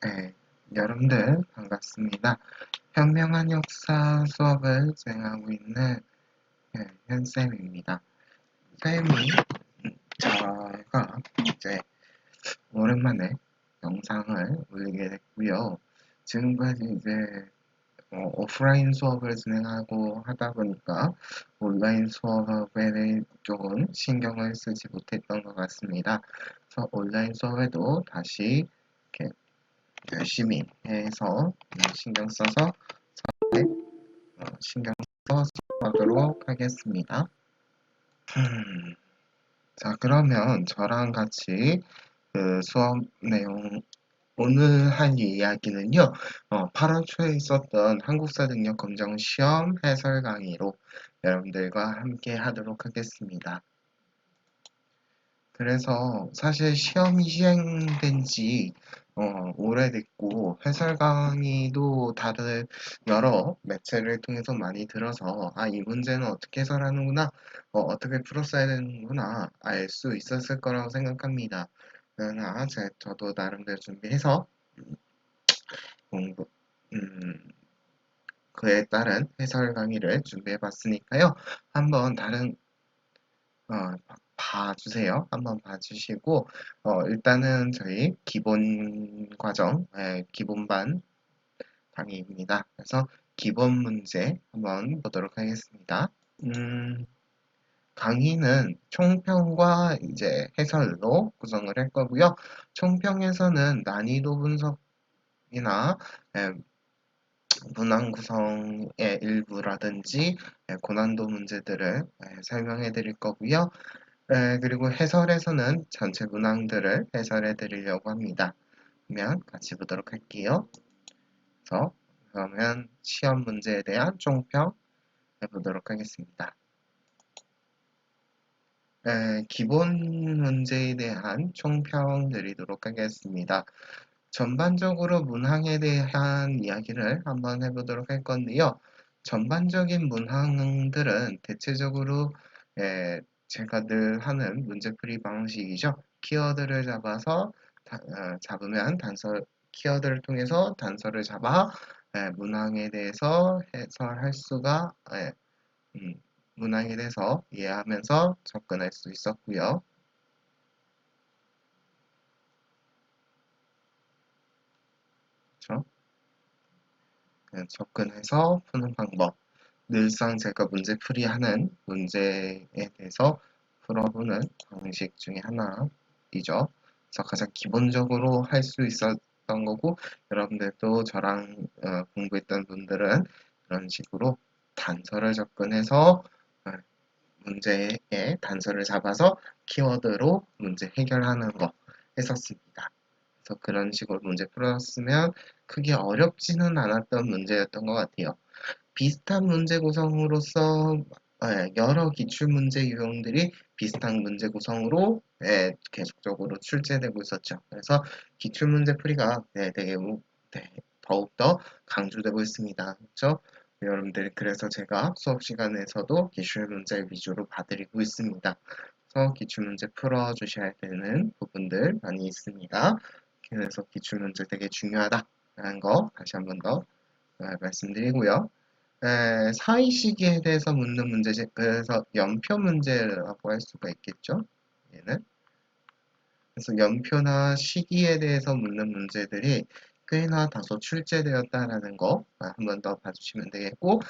네, 여러분들 반갑습니다. 현명한 역사 수업을 진행하고 있는 현쌤입니다. 쌤이 제가 이제 오랜만에 영상을 올리게 됐고요. 지금까지 이제 오프라인 수업을 진행하고 하다 보니까 온라인 수업에 대해 조금 신경을 쓰지 못했던 것 같습니다. 그래서 온라인 수업에도 다시 이렇게 열심히 해서 신경 써서 신경 써서 하도록 하겠습니다. 자, 그러면 저랑 같이 그 수업 내용 오늘 할 이야기는요, 8월 초에 있었던 한국사 능력 검정 시험 해설 강의로 여러분들과 함께 하도록 하겠습니다. 그래서 사실 시험이 시행된 지 오래됐고 해설 강의도 다들 여러 매체를 통해서 많이 들어서 이 문제는 어떻게 해설하는구나, 어떻게 풀었어야 되는구나 알 수 있었을 거라고 생각합니다. 그러나 저도 나름대로 준비해서 공부, 그에 따른 해설 강의를 준비해 봤으니까요. 한번 봐주세요. 한번 봐주시고, 일단은 저희 기본 과정, 기본반 강의입니다. 그래서 기본 문제 한번 보도록 하겠습니다. 강의는 총평과 이제 해설로 구성을 할 거고요. 총평에서는 난이도 분석이나 문항 구성의 일부라든지 고난도 문제들을 설명해 드릴 거고요. 그리고 해설에서는 전체 문항들을 해설해 드리려고 합니다. 그러면 같이 보도록 할게요. 그러면 시험 문제에 대한 총평 해보도록 하겠습니다. 기본 문제에 대한 총평 드리도록 하겠습니다. 전반적으로 문항에 대한 이야기를 한번 해보도록 할 건데요. 전반적인 문항들은 대체적으로 제가 늘 하는 문제풀이 방식이죠. 키워드를 잡으면 키워드를 통해서 단서를 잡아 문항에 대해서 해설할 수가 문항에 대해서 이해하면서 접근할 수 있었고요. 그렇죠? 접근해서 푸는 방법. 늘상 제가 문제풀이하는 문제에 대해서 풀어보는 방식 중에 하나이죠. 그래서 가장 기본적으로 할 수 있었던 거고, 여러분들도 저랑 공부했던 분들은 그런 식으로 단서를 접근해서 문제의 단서를 잡아서 키워드로 문제 해결하는 거 했었습니다. 그래서 그런 식으로 문제 풀었으면 크게 어렵지는 않았던 문제였던 것 같아요. 비슷한 문제 구성으로서 여러 기출문제 유형들이 비슷한 문제 구성으로 계속적으로 출제되고 있었죠. 그래서 기출문제 풀이가 되게 더욱더 강조되고 있습니다. 그렇죠? 여러분들 그래서 제가 수업 시간에서도 기출문제 위주로 봐드리고 있습니다. 그래서 기출문제 풀어주셔야 되는 부분들 많이 있습니다. 그래서 기출문제 되게 중요하다라는 거 다시 한번 더 말씀드리고요. 사이 시기에 대해서 묻는 문제지, 그래서 연표 문제라고 할 수가 있겠죠. 얘는. 그래서 연표나 시기에 대해서 묻는 문제들이 꽤나 다소 출제되었다라는 거 한 번 더 봐주시면 되겠고,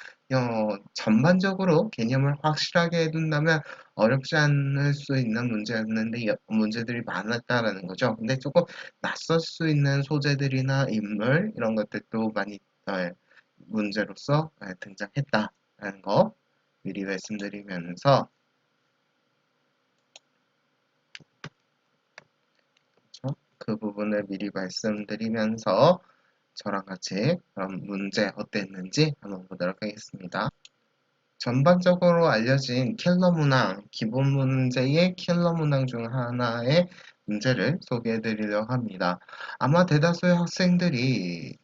전반적으로 개념을 확실하게 해둔다면 어렵지 않을 수 있는 문제였는데 문제들이 많았다라는 거죠. 근데 조금 낯설 수 있는 소재들이나 인물 이런 것들도 많이 문제로서 등장했다라는 거 미리 말씀드리면서, 그 부분을 미리 말씀드리면서 저랑 같이 그럼 문제 어땠는지 한번 보도록 하겠습니다. 전반적으로 알려진 킬러 문항, 기본 문제의 킬러 문항 중 하나의 문제를 소개해 드리려고 합니다. 아마 대다수의 학생들이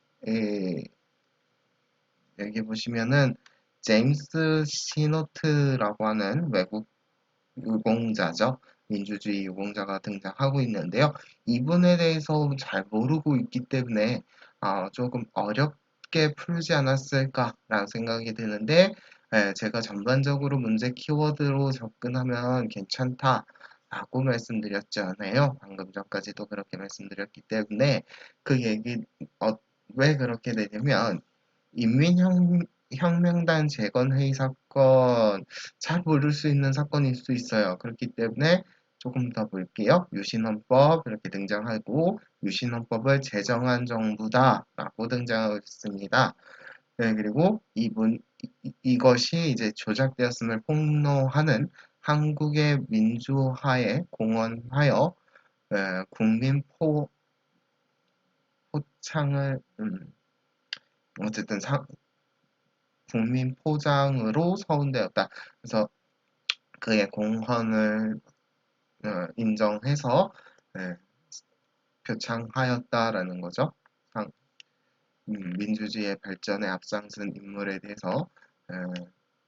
여기 보시면은 제임스 시노트라고 하는 외국 유공자죠. 민주주의 유공자가 등장하고 있는데요. 이분에 대해서 잘 모르고 있기 때문에 조금 어렵게 풀지 않았을까라는 생각이 드는데 제가 전반적으로 문제 키워드로 접근하면 괜찮다라고 말씀드렸잖아요. 방금 전까지도 그렇게 말씀드렸기 때문에 그 얘기 왜 그렇게 되냐면 인민혁명단 재건회의 사건 잘 모를 수 있는 사건일 수 있어요. 그렇기 때문에 조금 더 볼게요. 유신헌법 이렇게 등장하고 유신헌법을 제정한 정부다라고 등장하고 있습니다. 네, 그리고 이것이 이제 조작되었음을 폭로하는 한국의 민주화에 공헌하여 국민 포창을 어쨌든 국민 포장으로 서운되었다. 그래서 그의 공헌을 인정해서 예, 표창하였다라는 거죠. 민주주의의 발전에 앞장선 인물에 대해서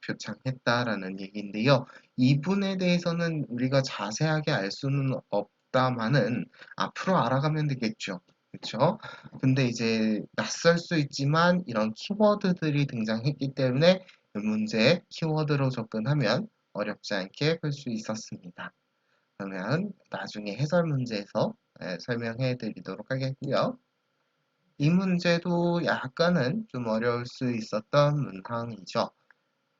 표창했다라는 얘기인데요. 이분에 대해서는 우리가 자세하게 알 수는 없다마는 앞으로 알아가면 되겠죠. 그렇죠? 근데 이제 낯설 수 있지만 이런 키워드들이 등장했기 때문에 이 문제에 키워드로 접근하면 어렵지 않게 풀 수 있었습니다. 그러면 나중에 해설 문제에서 설명해 드리도록 하겠고요. 이 문제도 약간은 좀 어려울 수 있었던 문항이죠.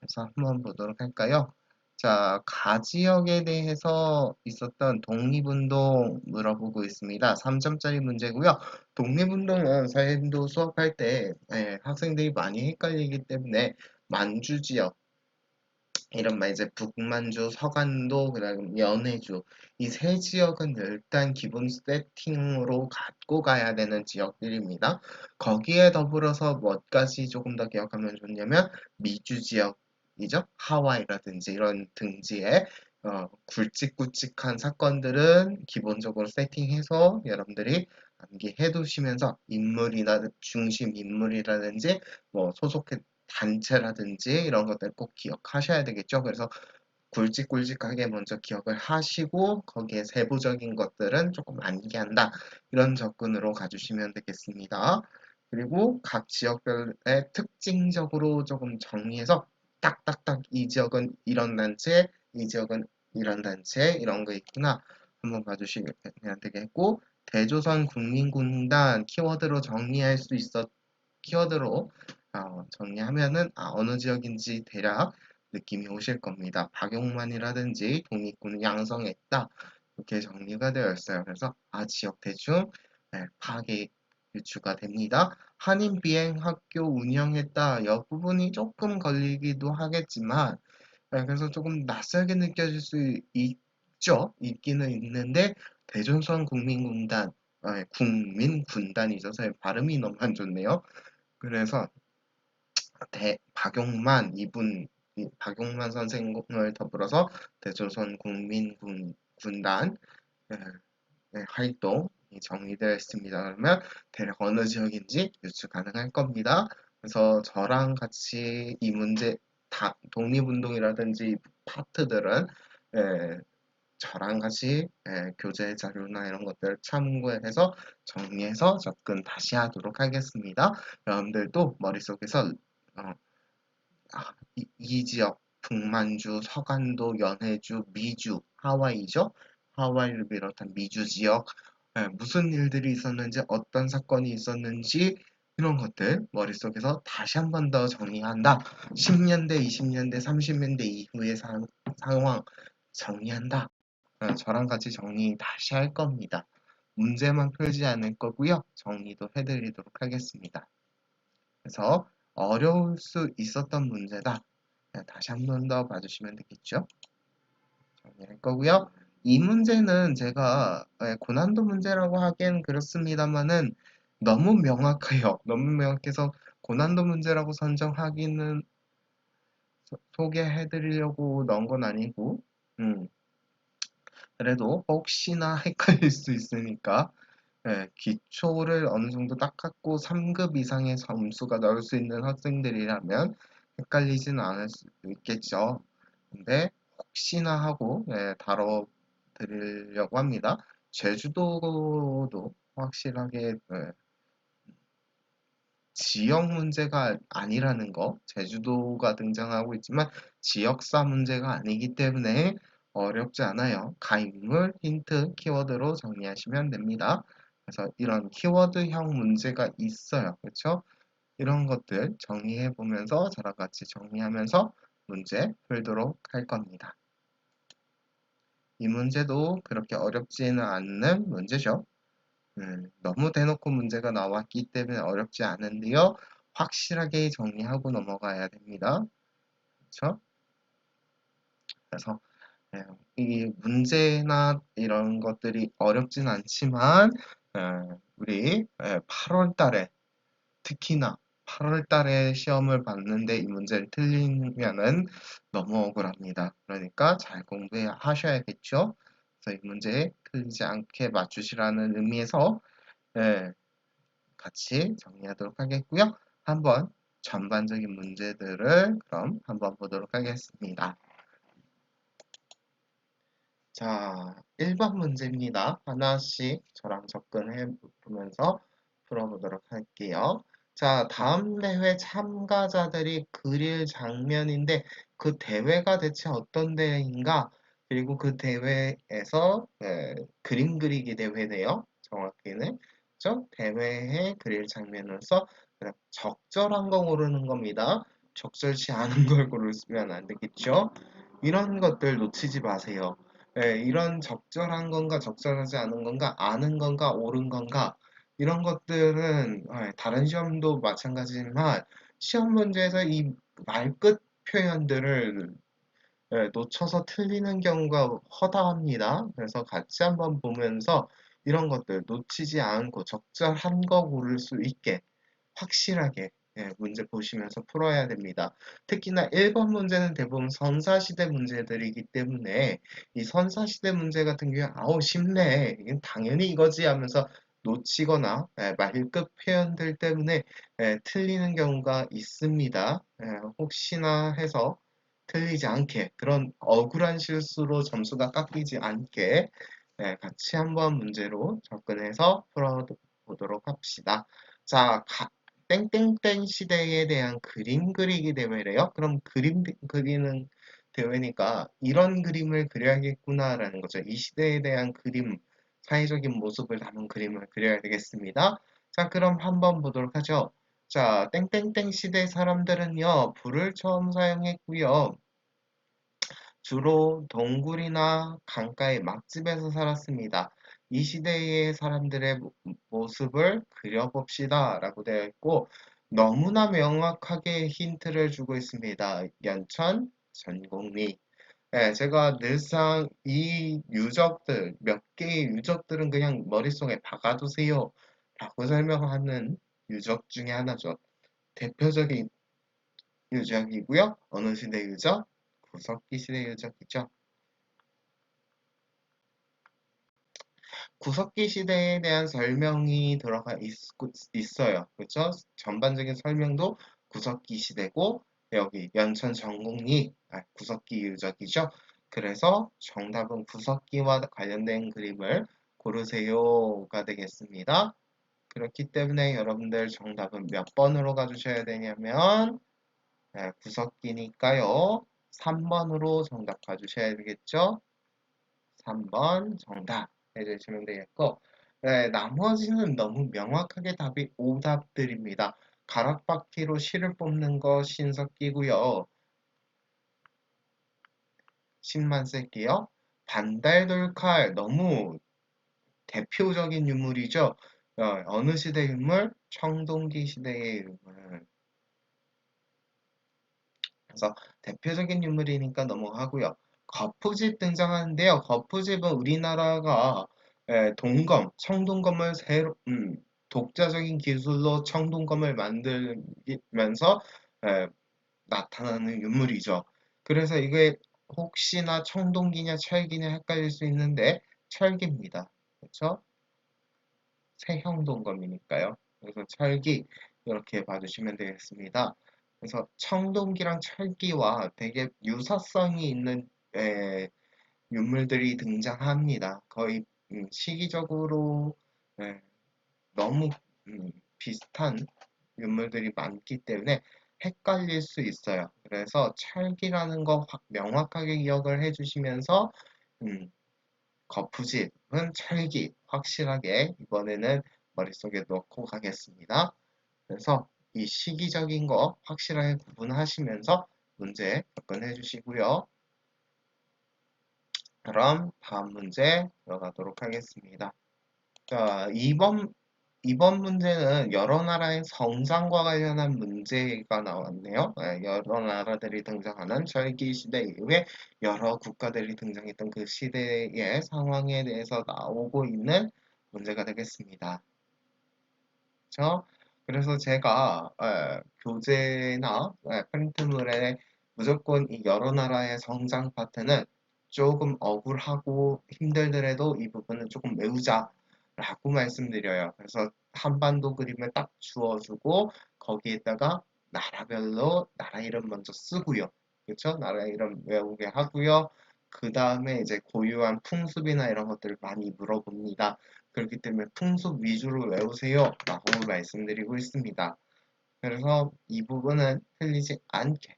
그래서 한번 보도록 할까요? 자, 가지역에 대해서 있었던 독립운동 물어보고 있습니다. 3점짜리 문제고요. 독립운동은 사회운동 수업할 때 학생들이 많이 헷갈리기 때문에 만주지역, 이른바 이제 북만주, 서간도, 그다음 연해주 이 세 지역은 일단 기본 세팅으로 갖고 가야 되는 지역들입니다. 거기에 더불어서 몇 가지 조금 더 기억하면 좋냐면 미주 지역이죠. 하와이라든지 이런 등지에 굵직굵직한 사건들은 기본적으로 세팅해서 여러분들이 암기해 두시면서 중심 인물이라든지 뭐 소속해 단체라든지 이런 것들 꼭 기억하셔야 되겠죠. 그래서 굵직굵직하게 먼저 기억을 하시고 거기에 세부적인 것들은 조금 암기한다. 이런 접근으로 가주시면 되겠습니다. 그리고 각 지역별의 특징적으로 조금 정리해서 딱딱딱 이 지역은 이런 단체, 이 지역은 이런 단체 이런 거 있구나. 한번 봐주시면 되겠고 대조선 국민군단 키워드로 정리할 수 있었 키워드로 정리하면은 어느 지역인지 대략 느낌이 오실 겁니다. 박용만이라든지 독립군을 양성했다. 이렇게 정리가 되어 있어요. 그래서 지역 대충 파악이 유추가 됩니다. 한인 비행 학교 운영했다. 이 부분이 조금 걸리기도 하겠지만 그래서 조금 낯설게 느껴질 수 있죠. 있기는 있는데 대전선 국민군단 국민군단이죠. 발음이 너무 안 좋네요. 그래서 박용만 선생을 더불어서 대조선 국민군단 활동이 정리되어 있습니다. 그러면 대략 어느 지역인지 유추 가능할 겁니다. 그래서 저랑 같이 이 문제 독립운동이라든지 파트들은 저랑 같이 교재 자료나 이런 것들을 참고해서 정리해서 접근 다시 하도록 하겠습니다. 여러분들도 머릿속에서 이 지역 북만주, 서간도, 연해주, 미주, 하와이죠. 하와이를 비롯한 미주 지역 무슨 일들이 있었는지 어떤 사건이 있었는지 이런 것들 머릿속에서 다시 한 번 더 정리한다. 10년대, 20년대, 30년대 이후의 상황 정리한다. 저랑 같이 정리 다시 할 겁니다. 문제만 풀지 않을 거고요. 정리도 해드리도록 하겠습니다. 그래서 어려울 수 있었던 문제다. 다시 한 번 더 봐주시면 되겠죠. 정리할 거고요. 이 문제는 제가 고난도 문제라고 하기엔 그렇습니다만은 너무 명확해요. 너무 명확해서 고난도 문제라고 선정하기는 소개해드리려고 넣은 건 아니고 그래도 혹시나 헷갈릴 수 있으니까 기초를 어느 정도 딱 갖고 3급 이상의 점수가 나올 수 있는 학생들이라면 헷갈리지는 않을 수 있겠죠. 근데 혹시나 하고 드리려고 합니다. 제주도도 확실하게 지역 문제가 아니라는 거, 제주도가 등장하고 있지만 지역사 문제가 아니기 때문에 어렵지 않아요. 가입물, 힌트, 키워드로 정리하시면 됩니다. 그래서 이런 키워드형 문제가 있어요. 그렇죠? 이런 것들 정리해 보면서 저랑 같이 정리하면서 문제 풀도록 할 겁니다. 이 문제도 그렇게 어렵지는 않는 문제죠. 너무 대놓고 문제가 나왔기 때문에 어렵지 않은데요. 확실하게 정리하고 넘어가야 됩니다. 그렇죠? 그래서 이 문제나 이런 것들이 어렵진 않지만 우리 8월 달에 특히나 8월 달에 시험을 봤는데 이 문제를 틀리면은 너무 억울합니다. 그러니까 잘 공부하셔야겠죠. 그래서 이 문제 틀리지 않게 맞추시라는 의미에서 같이 정리하도록 하겠고요. 한번 전반적인 문제들을 그럼 한번 보도록 하겠습니다. 자, 1번 문제입니다. 하나씩 저랑 접근해 보면서 풀어보도록 할게요. 자, 다음 대회 참가자들이 그릴 장면인데 그 대회가 대체 어떤 대회인가? 그리고 그 대회에서 그림 그리기 대회네요. 정확히는. 그죠? 대회에 그릴 장면으로서 적절한 거 고르는 겁니다. 적절치 않은 걸 고르면 안 되겠죠? 이런 것들 놓치지 마세요. 이런 적절한 건가 적절하지 않은 건가 아는 건가 옳은 건가 이런 것들은 다른 시험도 마찬가지지만 시험 문제에서 이 말끝 표현들을 놓쳐서 틀리는 경우가 허다합니다. 그래서 같이 한번 보면서 이런 것들 놓치지 않고 적절한 거 고를 수 있게 확실하게 문제 보시면서 풀어야 됩니다. 특히나 1번 문제는 대부분 선사시대 문제들이기 때문에 이 선사시대 문제 같은 경우에 아우 쉽네. 이건 당연히 이거지 하면서 놓치거나 말급 표현들 때문에 틀리는 경우가 있습니다. 혹시나 해서 틀리지 않게 그런 억울한 실수로 점수가 깎이지 않게 같이 한번 문제로 접근해서 풀어보도록 합시다. 자, 땡땡땡 시대에 대한 그림 그리기 대회래요. 그럼 그림 그리는 대회니까 이런 그림을 그려야겠구나라는 거죠. 이 시대에 대한 그림, 사회적인 모습을 담은 그림을 그려야 되겠습니다. 자, 그럼 한번 보도록 하죠. 자, 땡땡땡 시대 사람들은요, 불을 처음 사용했고요. 주로 동굴이나 강가의 막집에서 살았습니다. 이 시대의 사람들의 모습을 그려봅시다 라고 되어 있고 너무나 명확하게 힌트를 주고 있습니다. 연천, 전곡리. 제가 늘상 이 유적들, 몇 개의 유적들은 그냥 머릿속에 박아두세요 라고 설명하는 유적 중에 하나죠. 대표적인 유적이고요. 어느 시대 유적? 구석기 시대 유적이죠. 구석기 시대에 대한 설명이 들어가 있어요. 그렇죠? 전반적인 설명도 구석기 시대고 여기 연천 전곡리 구석기 유적이죠. 그래서 정답은 구석기와 관련된 그림을 고르세요가 되겠습니다. 그렇기 때문에 여러분들 정답은 몇 번으로 가주셔야 되냐면 구석기니까요. 3번으로 정답 가주셔야 되겠죠? 3번 정답 해주시면 되겠고 나머지는 너무 명확하게 답이 오답들입니다. 가락바퀴로 실을 뽑는 거 신석기고요. 10만 쓸게요. 반달돌칼 너무 대표적인 유물이죠. 어느 시대 유물? 청동기 시대의 유물. 그래서 대표적인 유물이니까 넘어가고요. 거푸집 등장하는데요. 거푸집은 우리나라가 동검, 청동검을 독자적인 기술로 청동검을 만들면서 에, 나타나는 유물이죠. 그래서 이게 혹시나 청동기냐 철기냐 헷갈릴 수 있는데 철기입니다. 그렇죠? 세형 동검이니까요. 그래서 철기 이렇게 봐주시면 되겠습니다. 그래서 청동기랑 철기와 되게 유사성이 있는 유물들이 등장합니다. 거의 시기적으로 예, 너무 비슷한 유물들이 많기 때문에 헷갈릴 수 있어요. 그래서 찰기라는 거 명확하게 기억을 해주시면서 음, 거푸집은 찰기 확실하게 이번에는 머릿속에 넣고 가겠습니다. 그래서 이 시기적인 거 확실하게 구분하시면서 문제 접근해 주시고요. 그럼 다음 문제 들어가도록 하겠습니다. 자, 이번 문제는 여러 나라의 성장과 관련한 문제가 나왔네요. 네, 여러 나라들이 등장하는 절기 시대 이후에 여러 국가들이 등장했던 그 시대의 상황에 대해서 나오고 있는 문제가 되겠습니다. 그렇죠? 그래서 제가 교재나 프린트물에 무조건 이 여러 나라의 성장 파트는 조금 억울하고 힘들더라도 이 부분은 조금 외우자 라고 말씀드려요. 그래서 한반도 그림을 딱 주어주고 거기에다가 나라별로 나라 이름 먼저 쓰고요. 그렇죠? 나라 이름 외우게 하고요. 그 다음에 이제 고유한 풍습이나 이런 것들을 많이 물어봅니다. 그렇기 때문에 풍습 위주로 외우세요 라고 말씀드리고 있습니다. 그래서 이 부분은 틀리지 않게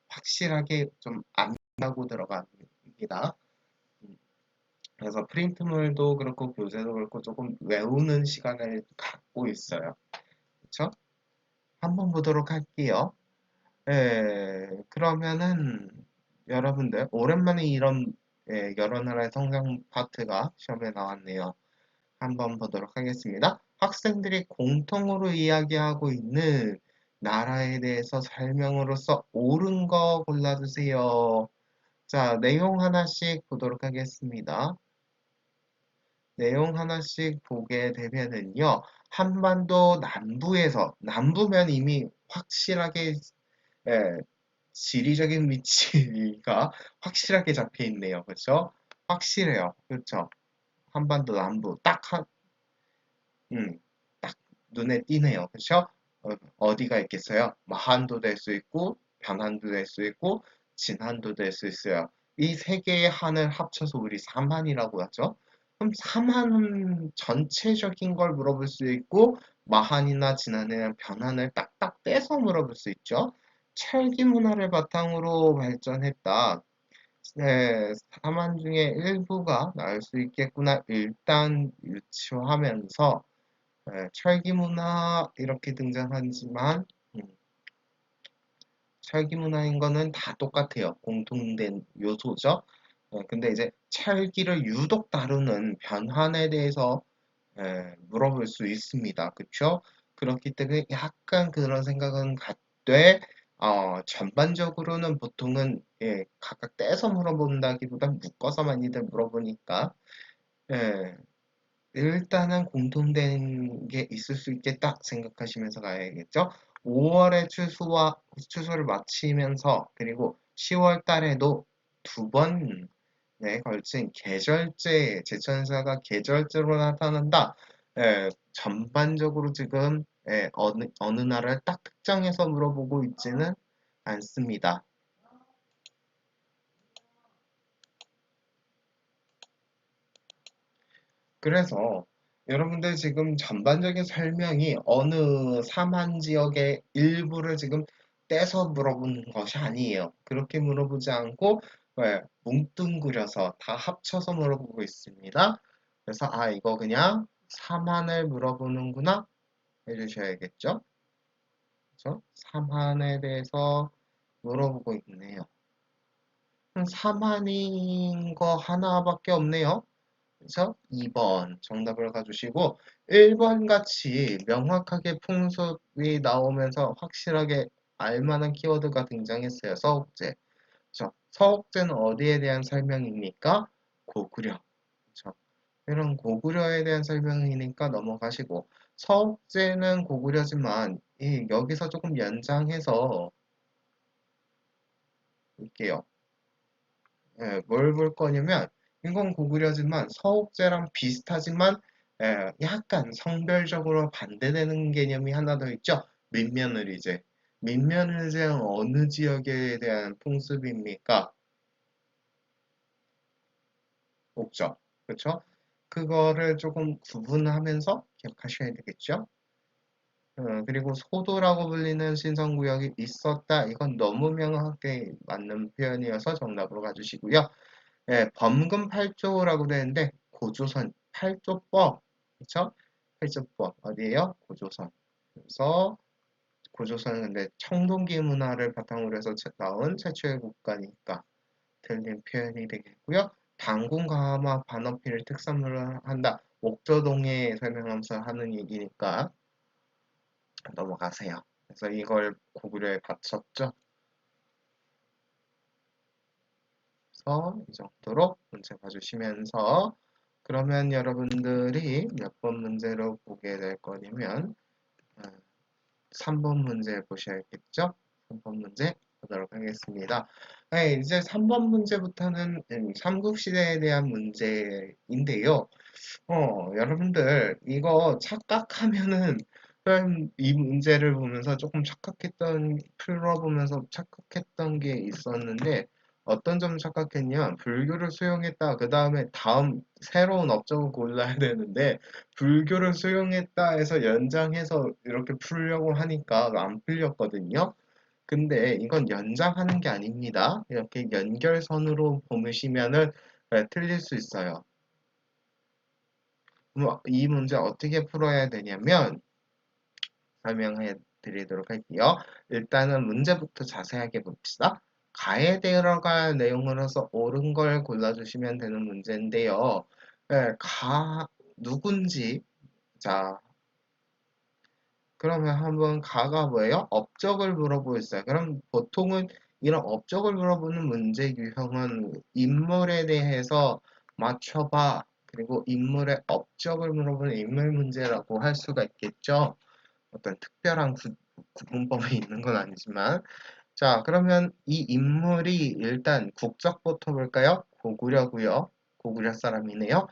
확실하게 좀 암기하고 들어갑니다. 그래서 프린트물도 그렇고 교재도 그렇고 조금 외우는 시간을 갖고 있어요. 그렇죠? 한번 보도록 할게요. 그러면은 여러분들 오랜만에 이런 여러 나라의 성장 파트가 시험에 나왔네요. 한번 보도록 하겠습니다. 학생들이 공통으로 이야기하고 있는 나라에 대해서 설명으로서 옳은 거 골라주세요. 자, 내용 하나씩 보도록 하겠습니다. 내용 하나씩 보게 되면은요, 한반도 남부면 이미 확실하게, 예, 지리적인 위치가 확실하게 잡혀 있네요. 그렇죠? 확실해요. 그렇죠? 한반도 남부, 음, 딱 눈에 띄네요. 그쵸? 어디가 있겠어요? 마한도 될 수 있고, 변한도 될 수 있고, 진한도 될 수 있어요. 이 세 개의 한을 합쳐서 우리 삼한이라고 하죠. 그럼 삼한 전체적인 걸 물어볼 수 있고, 마한이나 진한이나 변한을 딱딱 떼서 물어볼 수 있죠. 찰기 문화를 바탕으로 발전했다. 네, 삼한 중에 일부가 나올 수 있겠구나. 일단 유추하면서 철기문화 이렇게 등장하지만 음, 철기문화인 거는 다 똑같아요. 공통된 요소죠. 근데 이제 철기를 유독 다루는 변환에 대해서 물어볼 수 있습니다. 그렇죠? 그렇기 때문에 약간 그런 생각은 갖되 전반적으로는 보통은 각각 떼서 물어본다기보다 묶어서 많이들 물어보니까 예, 일단은 공통된 게 있을 수 있겠다 생각하시면서 가야겠죠. 5월에 추수를 마치면서 그리고 10월 달에도 두 번에 걸친 제천사가 계절제로 나타난다. 전반적으로 지금 어느 나라를 딱 특정해서 물어보고 있지는 않습니다. 그래서 여러분들 지금 전반적인 설명이 어느 삼한 지역의 일부를 지금 떼서 물어보는 것이 아니에요. 그렇게 물어보지 않고 뭉뚱그려서 다 합쳐서 물어보고 있습니다. 그래서 이거 그냥 삼한을 물어보는구나 해주셔야겠죠. 그래서 삼한에 대해서 물어보고 있네요. 삼한인 거 하나밖에 없네요. 그래서 2번 정답을 가주시고 1번 같이 명확하게 풍습이 나오면서 확실하게 알만한 키워드가 등장했어요. 서옥제. 그렇죠? 서옥제는 어디에 대한 설명입니까? 고구려. 그렇죠? 이런 고구려에 대한 설명이니까 넘어가시고 서옥제는 고구려지만 여기서 조금 연장해서 볼게요. 뭘 볼 거냐면 이건 고구려지만 서옥제랑 비슷하지만 약간 성별적으로 반대되는 개념이 하나 더 있죠. 민면을이제. 민면을제는 어느 지역에 대한 풍습입니까? 목적. 그쵸? 그거를 조금 구분하면서 기억하셔야 되겠죠? 그리고 소도라고 불리는 신성구역이 있었다. 이건 너무 명확하게 맞는 표현이어서 정답으로 가주시고요. 예, 범금 8조라고 되는데 고조선 8조법. 그쵸? 8조법 어디에요? 고조선. 그래서 고조선은 근데 청동기 문화를 바탕으로 해서 나온 최초의 국가니까 틀린 표현이 되겠고요. 당군 강화마 반어필을 특산물로 한다. 옥저동에 설명하면서 하는 얘기니까 넘어가세요. 그래서 이걸 고구려에 바쳤죠. 그래서 이 정도로 문제 봐주시면서 그러면 여러분들이 몇 번 문제로 보게 될 거냐면 3번 문제 보셔야겠죠? 3번 문제 보도록 하겠습니다. 네, 이제 3번 문제부터는 삼국시대에 대한 문제인데요. 여러분들 이거 착각하면은 이 문제를 보면서 조금 풀어보면서 착각했던 게 있었는데 어떤 점 착각했냐? 불교를 수용했다. 그 다음에 다음 새로운 업적을 골라야 되는데 불교를 수용했다 해서 연장해서 이렇게 풀려고 하니까 안 풀렸거든요. 근데 이건 연장하는 게 아닙니다. 이렇게 연결선으로 보시면은 틀릴 수 있어요. 그럼 이 문제 어떻게 풀어야 되냐면 설명해 드리도록 할게요. 일단은 문제부터 자세하게 봅시다. 가에 들어갈 내용으로서 옳은 걸 골라주시면 되는 문제인데요. 누군지, 자, 그러면 한번 가가 뭐예요? 업적을 물어보겠어요. 그럼 보통은 이런 업적을 물어보는 문제 유형은 인물에 대해서 맞춰봐. 그리고 인물의 업적을 물어보는 인물 문제라고 할 수가 있겠죠. 어떤 특별한 구분법이 있는 건 아니지만. 자, 그러면 이 인물이 일단 국적부터 볼까요? 고구려고요. 고구려 사람이네요.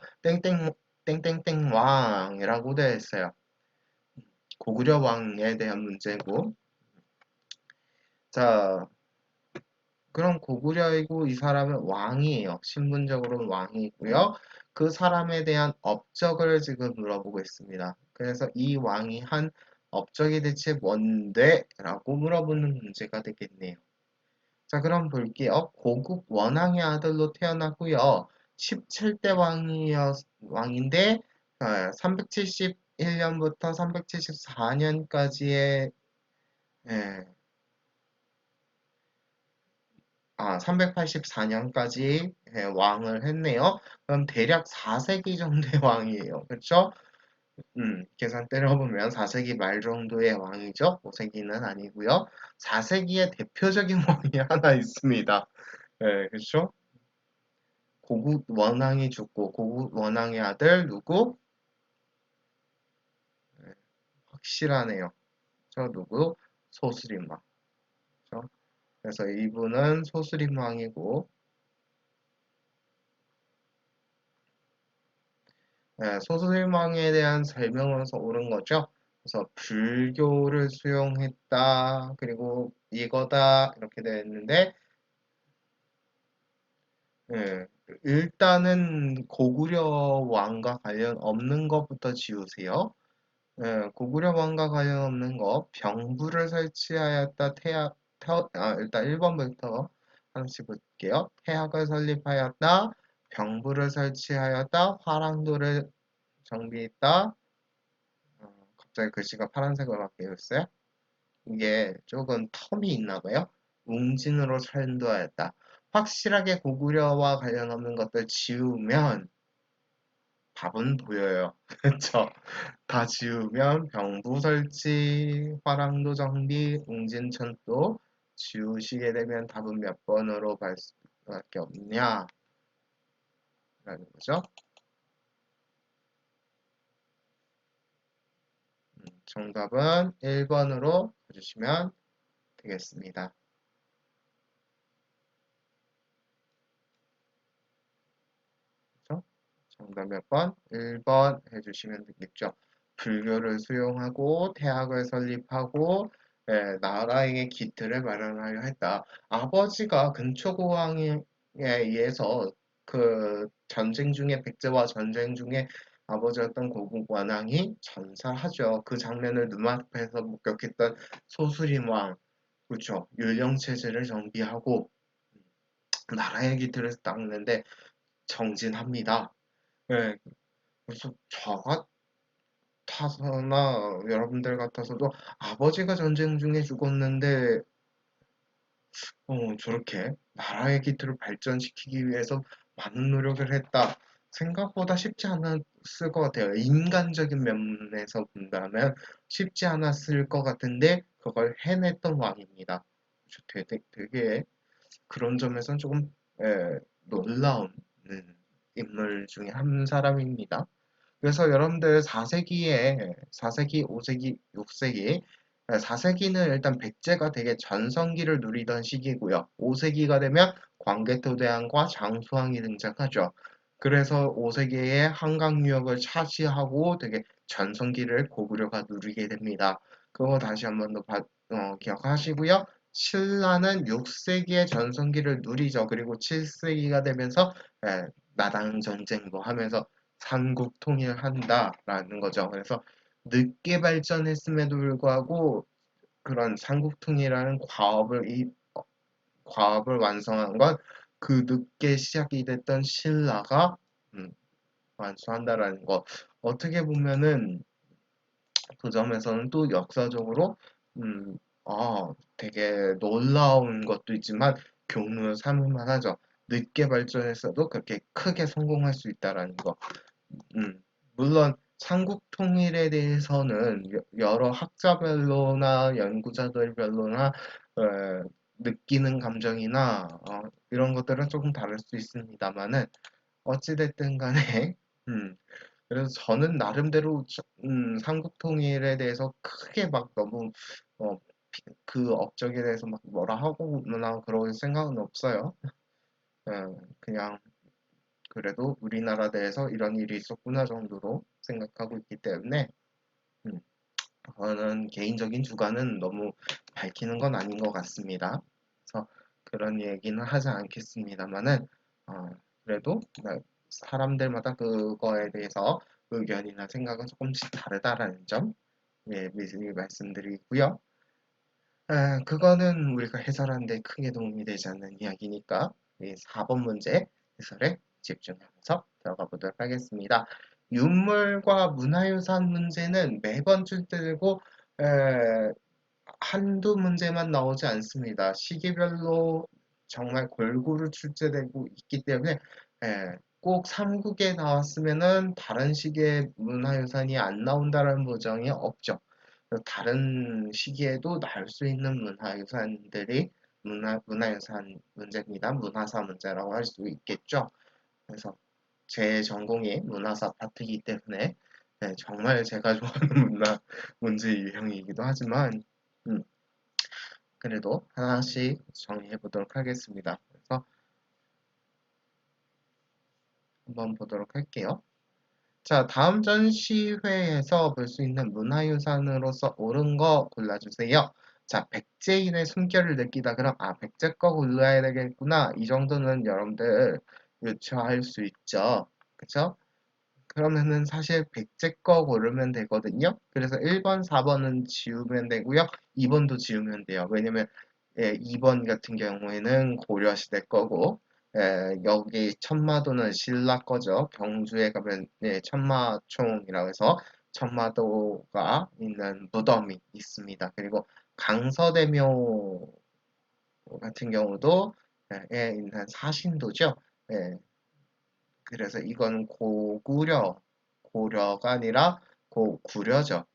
땡땡땡 왕이라고 되어 있어요. 고구려 왕에 대한 문제고. 자, 그럼 고구려이고 이 사람은 왕이에요. 신분적으로는 왕이고요. 그 사람에 대한 업적을 지금 물어보고 있습니다. 그래서 이 왕이 한 업적이 대체 뭔데? 라고 물어보는 문제가 되겠네요. 자, 그럼 볼게요. 고국 원왕의 아들로 태어났고요. 17대 왕인데 371년부터 374년까지의 384년까지 왕을 했네요. 그럼 대략 4세기 정도의 왕이에요. 그렇죠? 계산 때려보면 4세기 말 정도의 왕이죠. 5세기는 아니고요. 4세기의 대표적인 왕이 하나 있습니다. 네, 그렇죠? 고국 원왕이 죽고 고국 원왕의 아들 누구? 네, 확실하네요. 저 누구? 소스림 왕. 그렇죠? 그래서 이분은 소스림 왕이고 소수일망에 대한 설명으로서 옳은 거죠. 그래서 불교를 수용했다. 그리고 이거다. 이렇게 되어 있는데 예, 일단은 고구려 왕과 관련 없는 것부터 지우세요. 고구려 왕과 관련 없는 거 병부를 설치하였다. 일단 1번부터 하나씩 볼게요. 태학을 설립하였다. 병부를 설치하였다. 화랑도를 정비했다. 갑자기 글씨가 파란색으로 바뀌었어요. 이게 조금 텀이 있나 봐요. 웅진으로 선도하였다. 확실하게 고구려와 관련 없는 것들 지우면 답은 보여요. 그쵸? 다 지우면 병부 설치, 화랑도 정비, 웅진천도 지우시게 되면 답은 몇 번으로 갈 수밖에 없냐? 라는 거죠. 정답은 1번으로 해주시면 되겠습니다. 그렇죠? 정답 몇 번? 1번 해주시면 되겠죠. 불교를 수용하고 태학을 설립하고 나라에게 기틀을 마련하려 했다. 아버지가 근초고왕에 의해서 그 전쟁 중에 백제와 전쟁 중에 아버지였던 고국 완왕이 전사하죠. 그 장면을 눈앞에서 목격했던 소수림 왕, 그렇죠. 율령 체제를 정비하고 나라의 기틀을 닦는데 정진합니다. 네, 그래서 저 같아서나 여러분들 같아서도 아버지가 전쟁 중에 죽었는데 저렇게 나라의 기틀을 발전시키기 위해서 많은 노력을 했다. 생각보다 쉽지 않았을 것 같아요. 인간적인 면에서 본다면 쉽지 않았을 것 같은데 그걸 해냈던 왕입니다. 되게 그런 점에서는 조금 놀라운 인물 중에 한 사람입니다. 그래서 여러분들 4세기, 5세기, 6세기 4세기는 일단 백제가 되게 전성기를 누리던 시기고요. 5세기가 되면 광개토대왕과 장수왕이 등장하죠. 그래서 5세기에 한강 유역을 차지하고 되게 전성기를 고구려가 누리게 됩니다. 그거 다시 한번 더 기억하시고요. 신라는 6세기의 전성기를 누리죠. 그리고 7세기가 되면서 나당 전쟁 뭐 하면서 삼국 통일한다라는 거죠. 그래서 늦게 발전했음에도 불구하고 그런 삼국 통일이라는 과업을 완성한 건 그 늦게 시작이 됐던 신라가 완수한다라는 거. 어떻게 보면은 그 점에서는 또 역사적으로 음, 되게 놀라운 것도 있지만 교훈을 삼을 만하죠. 늦게 발전했어도 그렇게 크게 성공할 수 있다라는 거. 물론 삼국 통일에 대해서는 여러 학자별로나 연구자들별로나 느끼는 감정이나 이런 것들은 조금 다를 수 있습니다만은 어찌됐든 간에 음, 그래서 저는 나름대로 삼국 통일에 대해서 크게 막 너무 어, 그 업적에 대해서 막 뭐라 하거나 그럴 생각은 없어요. 그냥 그래도 우리나라 내에서 이런 일이 있었구나 정도로 생각하고 있기 때문에 음, 저는 개인적인 주관은 너무 밝히는 건 아닌 것 같습니다. 그래서 그런 얘기는 하지 않겠습니다만은 그래도 사람들마다 그거에 대해서 의견이나 생각은 조금씩 다르다라는 점 미리 말씀드리고요. 그거는 우리가 해설하는 데 크게 도움이 되지 않는 이야기니까 4번 문제 해설에 집중하면서 들어가 보도록 하겠습니다. 윤물과 문화유산 문제는 매번 출제되고 한두 문제만 나오지 않습니다. 시기별로 정말 골고루 출제되고 있기 때문에 꼭 3국에 나왔으면은 다른 시기의 문화유산이 안 나온다는 보장이 없죠. 다른 시기에도 나올 수 있는 문화유산들이 문화유산 문제입니다. 문화사 문제라고 할 수 있겠죠. 그래서 제 전공이 문화사 파트이기 때문에 정말 제가 좋아하는 문화 문제 유형이기도 하지만 음, 그래도 하나씩 정리해 보도록 하겠습니다. 그래서 한번 보도록 할게요. 자, 다음 전시회에서 볼 수 있는 문화유산으로서 옳은 거 골라주세요. 자, 백제인의 숨결을 느끼다. 그럼, 백제 거 골라야 되겠구나. 이 정도는 여러분들 유추할 수 있죠. 그쵸? 그러면은 사실 백제 거 고르면 되거든요. 그래서 1번, 4번은 지우면 되고요. 2번도 지우면 돼요. 왜냐면 2번 같은 경우에는 고려시대 거고 여기 천마도는 신라 거죠. 경주에 가면 천마총이라고 해서 천마도가 있는 무덤이 있습니다. 그리고 강서대묘 같은 경우도 있는 사신도죠. 예, 그래서 이건 고려가 아니라 고구려죠.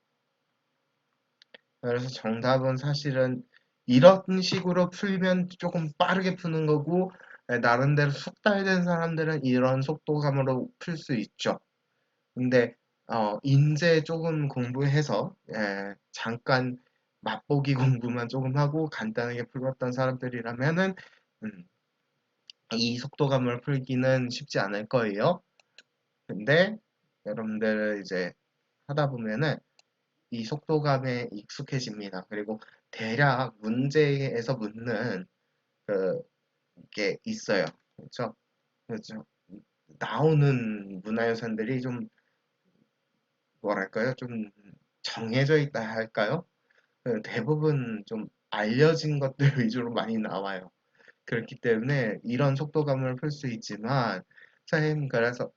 그래서 정답은 사실은 이런 식으로 풀면 조금 빠르게 푸는 거고, 나름대로 숙달된 사람들은 이런 속도감으로 풀 수 있죠. 근데, 인제 조금 공부해서, 잠깐 맛보기 공부만 조금 하고 간단하게 풀었던 사람들이라면은, 음, 이 속도감을 풀기는 쉽지 않을 거예요. 근데 여러분들 이제 하다 보면은 이 속도감에 익숙해집니다. 그리고 대략 문제에서 묻는 그 게 있어요. 그렇죠? 그렇죠. 나오는 문화유산들이 좀 뭐랄까요? 좀 정해져 있다 할까요? 대부분 좀 알려진 것들 위주로 많이 나와요. 그렇기 때문에 이런 속도감을 풀 수 있지만, 선생님 그래서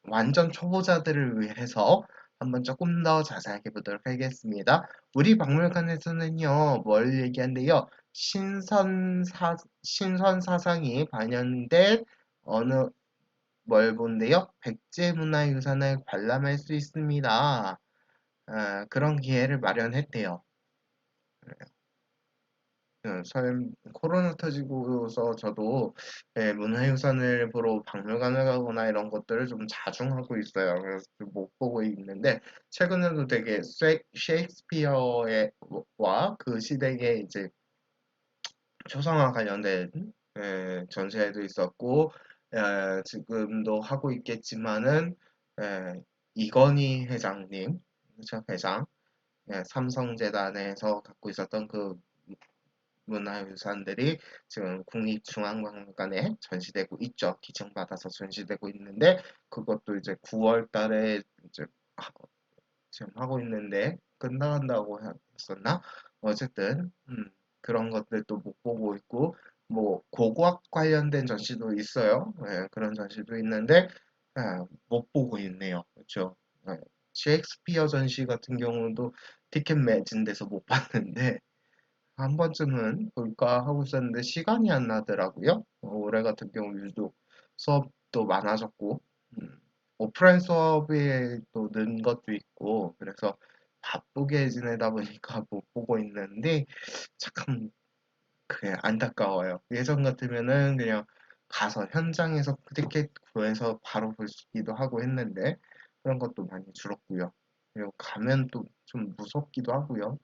완전 초보자들을 위해서 한번 조금 더 자세하게 보도록 하겠습니다. 우리 박물관에서는요, 뭘 얘기한대요? 신선 사상이 반영된 어느 뭘 본대요? 백제문화유산을 관람할 수 있습니다. 그런 기회를 마련했대요. 코로나 터지고서 저도 문화유산을 보러 박물관을 가거나 이런 것들을 좀 자중하고 있어요. 그래서 좀못 보고 있는데 최근에도 되게 셰익스피어와 그 시대의 이제 초상화 관련된 전시회도 있었고 지금도 하고 있겠지만은 이건희 회장님, 그렇죠? 회장, 삼성재단에서 갖고 있었던 그 문화유산들이 지금 국립중앙박물관에 전시되고 있죠. 기증받아서 전시되고 있는데 그것도 이제 9월 달에 이제 지금 하고 있는데 끝나간다고 했었나? 어쨌든 그런 것들도 못 보고 있고 뭐 고고학 관련된 전시도 있어요. 그런 전시도 있는데 못 보고 있네요. 그렇죠? 셰익스피어 전시 같은 경우도 티켓 매진돼서 못 봤는데 한 번쯤은 볼까 하고 있었는데 시간이 안 나더라고요. 올해 같은 경우 유독 수업도 많아졌고 오프라인 수업이 또 는 것도 있고 그래서 바쁘게 지내다 보니까 못 보고 있는데 참 그래 안타까워요. 예전 같으면은 그냥 가서 현장에서 티켓 구해서 바로 볼 수 있기도 하고 했는데 그런 것도 많이 줄었고요. 그리고 가면 또 좀 무섭기도 하고요.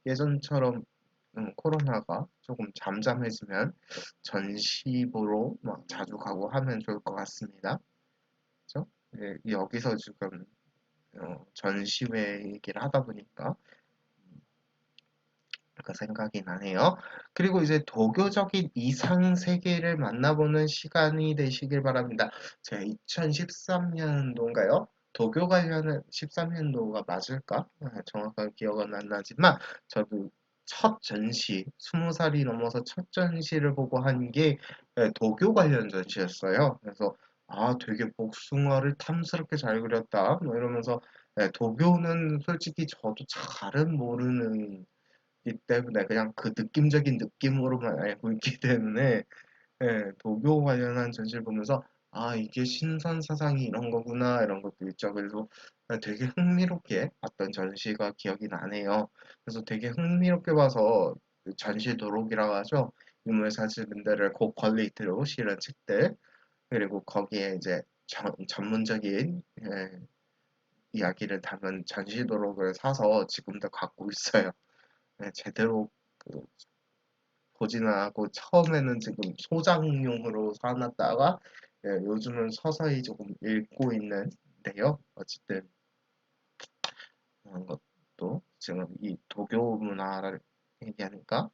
예전처럼 코로나가 조금 잠잠해지면 전시 보러 막 자주 가고 하면 좋을 것 같습니다. 그죠? 여기서 지금 전시회 얘기를 하다 보니까 그 생각이 나네요. 그리고 이제 도교적인 이상 세계를 만나보는 시간이 되시길 바랍니다. 제가 2013년도인가요? 도교 관련은 13년도가 맞을까? 정확하게 기억은 안 나지만 저도 첫 전시, 20살이 넘어서 첫 전시를 보고 한 게 도교 관련 전시였어요. 그래서 되게 복숭아를 탐스럽게 잘 그렸다. 뭐 이러면서 도교는 솔직히 저도 잘은 모르는 이 때문에 그냥 그 느낌적인 느낌으로만 알고 있기 때문에 도교 관련한 전시를 보면서 이게 신선 사상이 이런 거구나 이런 것도 있죠. 그래서 되게 흥미롭게 봤던 전시가 기억이 나네요. 그래서 되게 흥미롭게 봐서 그 전시 도록이라고 하죠. 유물 사진들을 고퀄리티로 실은 책들 그리고 거기에 이제 전문적인 이야기를 담은 전시 도록을 사서 지금도 갖고 있어요. 제대로 그 보지는 않고 처음에는 지금 소장용으로 사놨다가 요즘은 서서히 조금 읽고 있는데요. 어쨌든 그런 것도 지금 이 도교 문화를 얘기하니까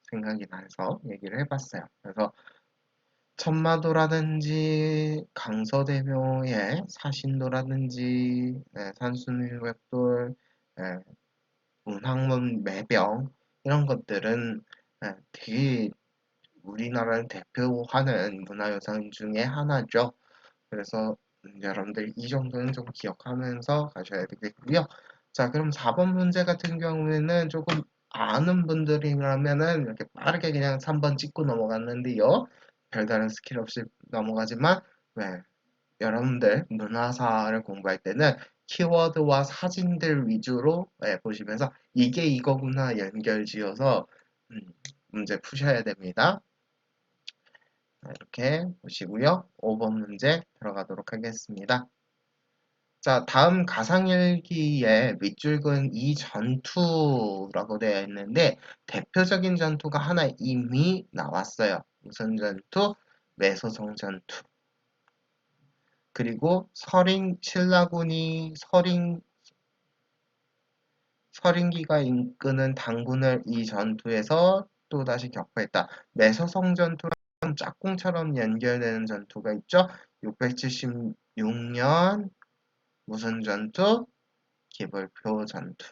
생각이 나서 얘기를 해봤어요. 그래서 천마도라든지 강서대묘의 사신도라든지 산수유백돌, 문학문 매병 이런 것들은 되게 우리나라를 대표하는 문화유산 중에 하나죠. 그래서 여러분들 이 정도는 좀 기억하면서 가셔야 되겠고요. 자, 그럼 4번 문제 같은 경우에는 조금 아는 분들이라면은 이렇게 빠르게 그냥 3번 찍고 넘어갔는데요. 별다른 스킬 없이 넘어가지만 네, 여러분들 문화사를 공부할 때는 키워드와 사진들 위주로 보시면서 이게 이거구나 연결지어서 음, 문제 푸셔야 됩니다. 이렇게 보시고요. 5번 문제 들어가도록 하겠습니다. 자, 다음 가상일기에 밑줄 그은 이 전투라고 되어 있는데 대표적인 전투가 하나 이미 나왔어요. 무슨 전투? 매소성 전투. 그리고 신라군이 서린기가 이끄는 당군을 이 전투에서 또다시 격파했다. 매소성 전투란 좀 짝꿍처럼 연결되는 전투가 있죠. 676년 무슨 전투? 기벌표 전투.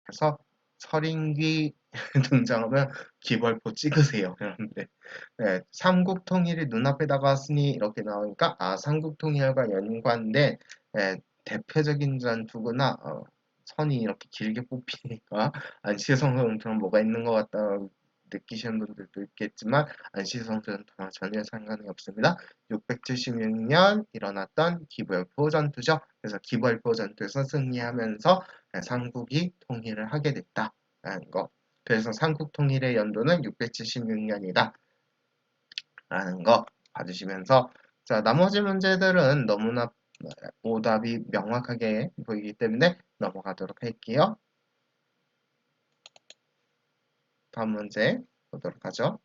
그래서 서린귀 등장하면 기벌포 찍으세요, 여러분들. 네, 삼국 통일이 눈앞에 다가왔으니 이렇게 나오니까 삼국 통일과 연관된 대표적인 전투구나. 선이 이렇게 길게 뽑히니까 안시성전투랑 뭐가 있는 것 같다 느끼시는 분들도 있겠지만 안시성전투랑 전혀 상관이 없습니다. 676년 일어났던 기벌포 전투죠. 그래서 기벌포 전투에서 승리하면서 삼국이 통일을 하게 됐다라는 거. 그래서 삼국 통일의 연도는 676년이다 라는 거 봐주시면서 자, 나머지 문제들은 너무나 오답이 명확하게 보이기 때문에 넘어가도록 할게요. 다음 문제 보도록 하죠.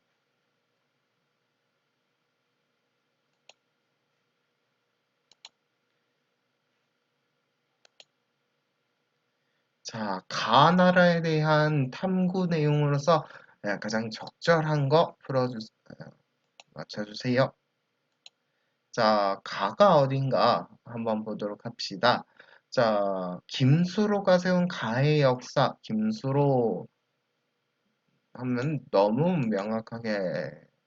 자, 가나라에 대한 탐구 내용으로서 가장 적절한 거 맞춰주세요. 자, 가가 어딘가 한번 보도록 합시다. 자, 김수로가 세운 가의 역사, 김수로 하면 너무 명확하게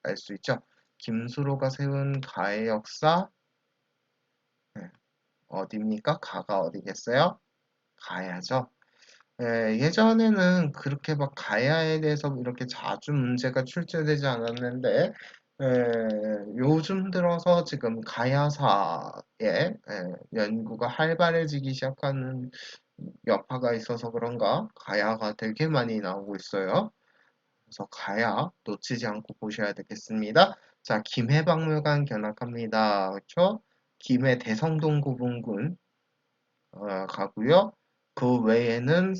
알 수 있죠. 김수로가 세운 가의 역사, 네, 어디입니까? 가가 어디겠어요? 가야죠. 예전에는 그렇게 막 가야에 대해서 이렇게 자주 문제가 출제되지 않았는데, 요즘 들어서 지금 가야사의 연구가 활발해지기 시작하는 여파가 있어서 그런가 가야가 되게 많이 나오고 있어요. 그래서 가야 놓치지 않고 보셔야 되겠습니다. 자, 김해박물관 견학합니다. 그렇죠? 김해 대성동 고분군 가고요. 그 외에는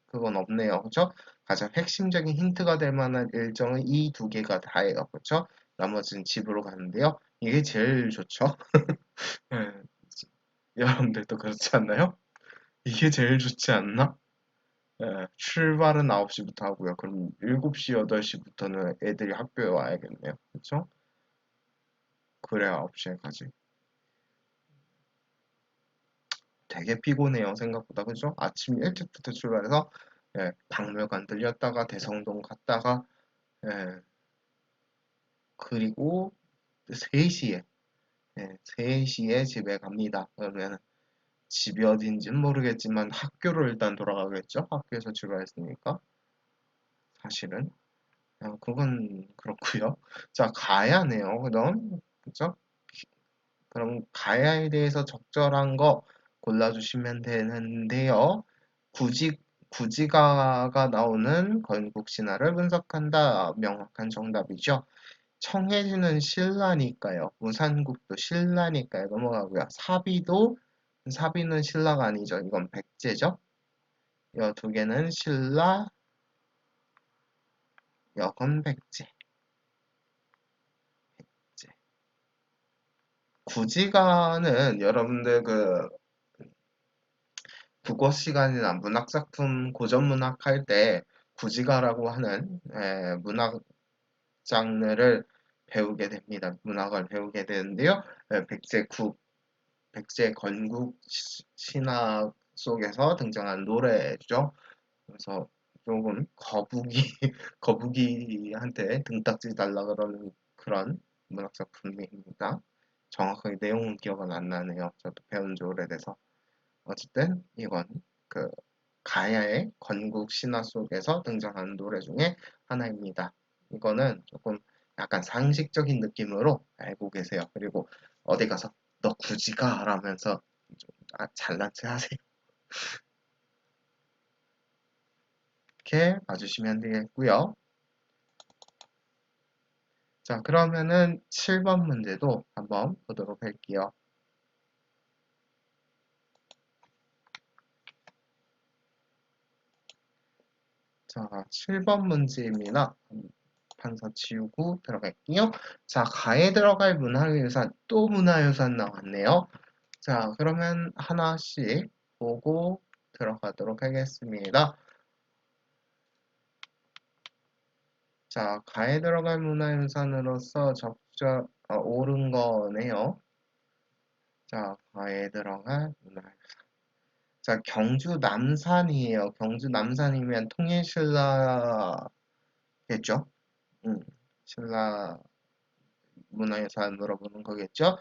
그건 없네요. 그렇죠? 가장 핵심적인 힌트가 될 만한 일정은 이 두 개가 다예요. 그렇죠? 나머지는 집으로 가는데요. 이게 제일 좋죠? 네, 여러분들도 그렇지 않나요? 이게 제일 좋지 않나? 출발은 9시부터 하고요. 그럼 7시, 8시부터는 애들이 학교에 와야겠네요. 그렇죠? 그래야 9시에 가지. 되게 피곤해요. 생각보다. 그죠? 아침 일찍부터 출발해서 박물관 들렸다가 대성동 갔다가 그리고 3시에 3시에 집에 갑니다. 그러면 집이 어딘지는 모르겠지만 학교로 일단 돌아가겠죠? 학교에서 출발했으니까 사실은 그건 그렇고요. 자, 가야네요. 그럼 그죠? 그럼 가야에 대해서 적절한 거 골라주시면 되는데요. 굳이 구지가가 나오는 건국 신화를 분석한다. 명확한 정답이죠. 청해진은 신라니까요. 무산국도 신라니까요. 넘어가고요. 사비는 신라가 아니죠. 이건 백제죠. 이 두 개는 신라, 여건 백제. 구지가는 여러분들 국어 시간이나 문학작품 고전문학 할 때 구지가라고 하는 문학 장르를 배우게 됩니다. 문학을 배우게 되는데요. 백제 건국 신화 속에서 등장한 노래죠. 그래서 조금 거북이한테 등딱지 달라 그러는 그런 문학작품입니다. 정확하게 내용은 기억은 안 나네요. 저도 배운 지 오래돼서. 어쨌든 이건 그 가야의 건국 신화 속에서 등장하는 노래 중에 하나입니다. 이거는 조금 약간 상식적인 느낌으로 알고 계세요. 그리고 어디 가서 너 굳이 가 라면서 좀 잘난 체 하세요. 이렇게 봐주시면 되겠고요. 자, 그러면은 7번 문제도 한번 보도록 할게요. 자, 7번 문제입니다. 판서 지우고 들어갈게요. 자, 가에 들어갈 문화유산, 또 문화유산 나왔네요. 자, 그러면 하나씩 보고 들어가도록 하겠습니다. 자, 가에 들어갈 문화유산으로서 옳은 거네요. 자, 가에 들어갈 문화유산. 자, 경주 남산이에요. 경주 남산이면 통일신라겠죠? 신라 문화유산 물어보는 거겠죠?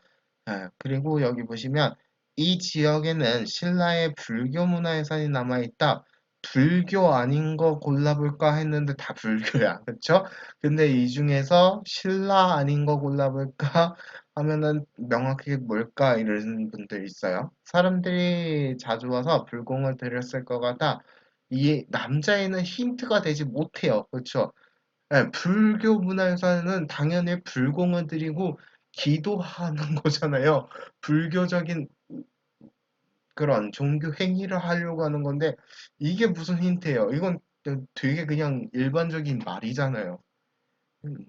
그리고 여기 보시면 이 지역에는 신라의 불교 문화유산이 남아있다. 불교 아닌 거 골라볼까 했는데 다 불교야. 그쵸? 근데 이 중에서 신라 아닌 거 골라볼까 하면은 명확히 뭘까 이러는 분들 있어요. 사람들이 자주 와서 불공을 드렸을 것 같아. 이 남자에는 힌트가 되지 못해요. 그쵸? 불교 문화에서는 당연히 불공을 드리고 기도하는 거잖아요. 불교적인 그런 종교 행위를 하려고 하는 건데 이게 무슨 힌트예요? 이건 되게 그냥 일반적인 말이잖아요. 음,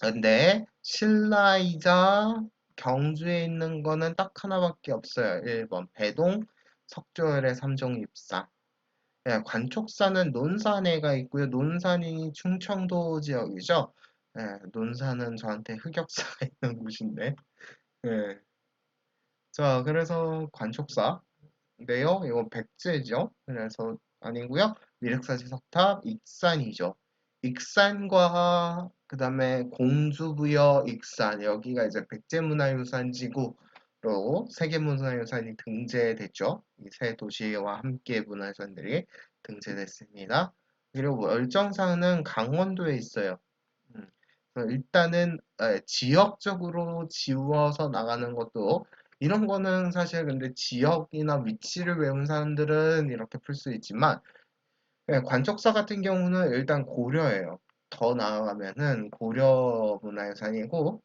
근데 신라이자 경주에 있는 거는 딱 하나밖에 없어요. 1번 배동 석조열의 삼종입사. 관촉사는 논산에가 있고요. 논산이 충청도 지역이죠. 논산은 저한테 흑역사가 있는 곳인데. 예. 자, 그래서 관촉사인데요. 이건 백제죠. 그래서 아니고요. 미륵사지 석탑 익산이죠. 익산과 그다음에 공주부여 익산 여기가 이제 백제문화유산지구로 세계문화유산이 등재됐죠. 이 세 도시와 함께 문화유산들이 등재됐습니다. 그리고 월정사는 강원도에 있어요. 음, 그래서 일단은 지역적으로 지워서 나가는 것도 이런 거는 사실 근데 지역이나 위치를 외운 사람들은 이렇게 풀 수 있지만 관적사 같은 경우는 일단 고려예요. 더 나아가면은 고려 문화유산이고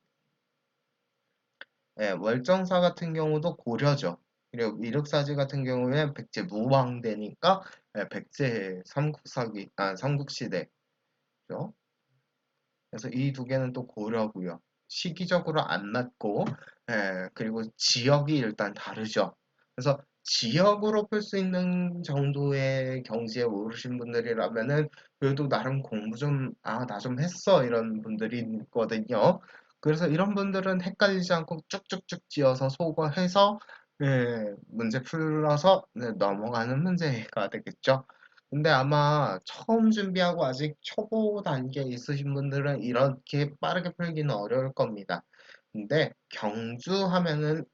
월정사 같은 경우도 고려죠. 그리고 미륵사지 같은 경우에 백제 무왕대니까 백제 삼국시대죠. 그래서 이 두 개는 또 고려고요. 시기적으로 안 맞고, 그리고 지역이 일단 다르죠. 그래서 지역으로 풀 수 있는 정도의 경지에 오르신 분들이라면은 그래도 나름 공부 좀, 나 좀 했어. 이런 분들이 있거든요. 그래서 이런 분들은 헷갈리지 않고 쭉쭉쭉 지어서 소거해서 문제 풀어서 넘어가는 문제가 되겠죠. 근데 아마 처음 준비하고 아직 초보 단계에 있으신 분들은 이렇게 빠르게 풀기는 어려울 겁니다. 근데 경주 하면은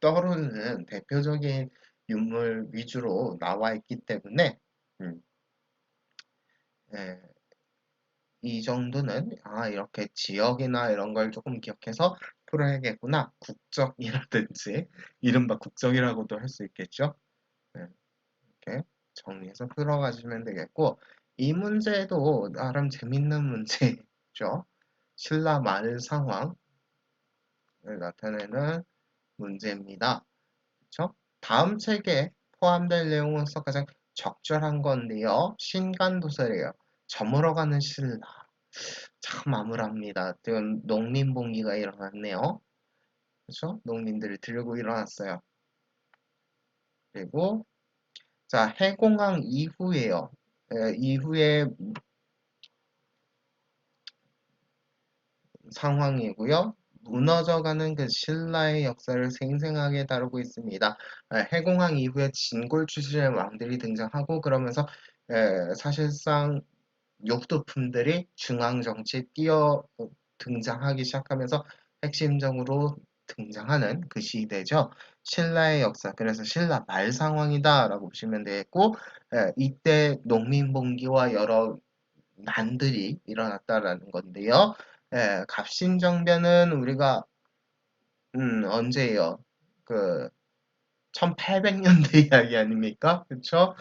떠오르는 대표적인 유물 위주로 나와 있기 때문에 음, 예, 이 정도는 이렇게 지역이나 이런 걸 조금 기억해서 풀어야겠구나. 국적이라든지 이른바 국적이라고도 할 수 있겠죠. 예, 이렇게 정리해서 풀어가시면 되겠고 이 문제도 나름 재밌는 문제죠. 신라 말 상황을 나타내는 문제입니다. 그렇죠? 다음 책에 포함될 내용으로서 가장 적절한 건데요. 신간도설이에요. 저물어 가는 신라. 참 암울합니다. 지금 농민봉기가 일어났네요. 그렇죠? 농민들이 들고 일어났어요. 그리고 자 해공항 이후에요. 이후에 상황이고요. 무너져가는 그 신라의 역사를 생생하게 다루고 있습니다. 해공항 이후에 진골 출신의 왕들이 등장하고 그러면서 사실상 욕도품들이 중앙 정치에 뛰어 등장하기 시작하면서 핵심적으로 등장하는 그 시대죠. 신라의 역사, 그래서 신라 말 상황이다라고 보시면 되겠고, 이때 농민봉기와 여러 난들이 일어났다라는 건데요. 갑신정변은 우리가 언제예요? 그 1800년대 이야기 아닙니까? 그쵸?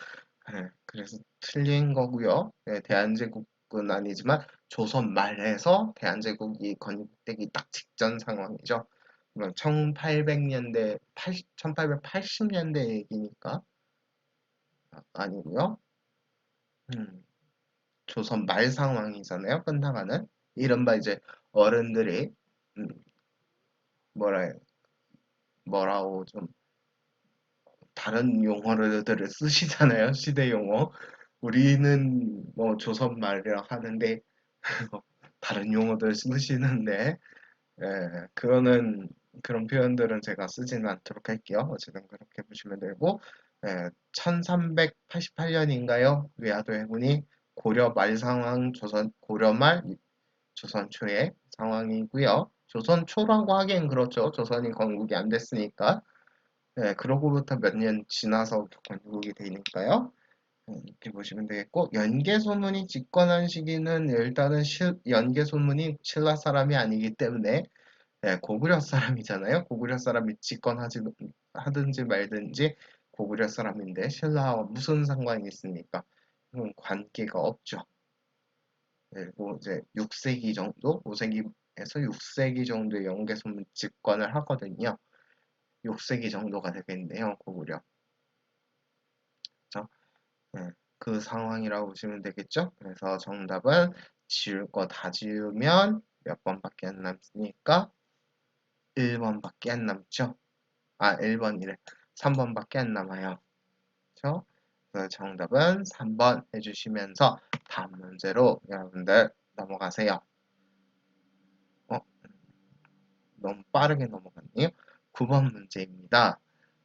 그래서 틀린 거고요. 대한제국은 아니지만 조선 말에서 대한제국이 건국되기 딱 직전 상황이죠. 그럼 1800년대, 1880년대 얘기니까 아니고요. 음, 조선 말 상황이잖아요. 끝나가는 이른바 이제 어른들이 음, 뭐라 뭐라고 좀 다른 용어들을 쓰시잖아요. 시대 용어. 우리는 뭐 조선말이라 하는데 다른 용어들 쓰시는데 그거는 그런 표현들은 제가 쓰지는 않도록 할게요. 어쨌든 그렇게 보시면 되고 1388년인가요? 위화도 해군이 고려 말 상황 고려 말 조선 초의 상황이고요. 조선 초라고 하기엔 그렇죠. 조선이 건국이 안 됐으니까. 그러고부터 몇 년 지나서 건국이 되니까요. 이렇게 보시면 되겠고 연개소문이 집권한 시기는 일단은 연개소문이 신라 사람이 아니기 때문에 고구려 사람이잖아요. 고구려 사람이 하든지 말든지 고구려 사람인데 신라와 무슨 상관이 있습니까? 관계가 없죠. 그리고 이제 6세기 정도, 5세기에서 6세기 정도의 연개소문 집권을 하거든요. 6세기 정도가 되겠네요, 고구려. 그렇죠? 그 상황이라고 보시면 되겠죠? 그래서 정답은 지울 거 다 지우면 몇 번밖에 안 남으니까 1번밖에 안 남죠? 1번이래. 3번밖에 안 남아요. 그렇죠? 그래서 정답은 3번 해주시면서 다음 문제로 여러분들 넘어가세요. 어, 너무 빠르게 넘어갔네요. 9번 문제입니다.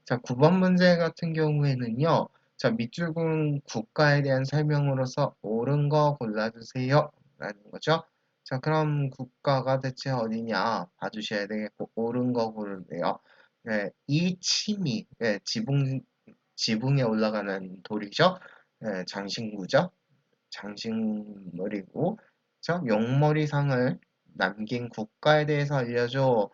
자, 9번 문제 같은 경우에는요. 자, 밑줄은 국가에 대한 설명으로서 옳은 거 골라주세요. 라는 거죠. 자, 그럼 국가가 대체 어디냐 봐주셔야 되겠고, 옳은 거 고르세요. 이치미, 지붕에 올라가는 돌이죠. 장신구죠. 장신물이고, 용머리상을 남긴 국가에 대해서 알려줘.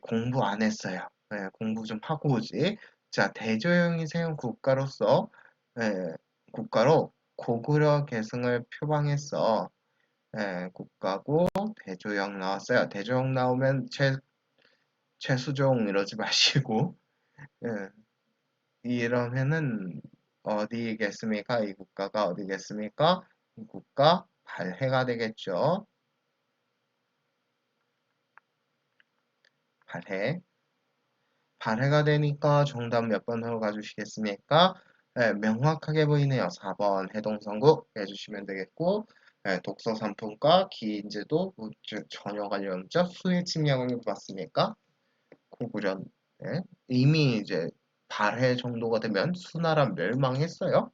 공부 안 했어요. 공부 좀 하고 오지. 자, 대조영이 세운 예, 국가로 고구려 계승을 표방했어. 국가고 대조영 나왔어요. 대조영 나오면 최수종 이러지 마시고, 예, 이러면은 어디겠습니까? 이 국가가 어디겠습니까? 이 국가 발해가 되겠죠. 발해. 발해가 되니까 정답 몇 번으로 가주시겠습니까? 명확하게 보이네요. 4번 해동성국 해주시면 되겠고 독서 상품과 기인제도 전혀 관련 없죠. 수의 침략을 봤으니까 고구려 이미 이제 발해 정도가 되면 수나라 멸망했어요.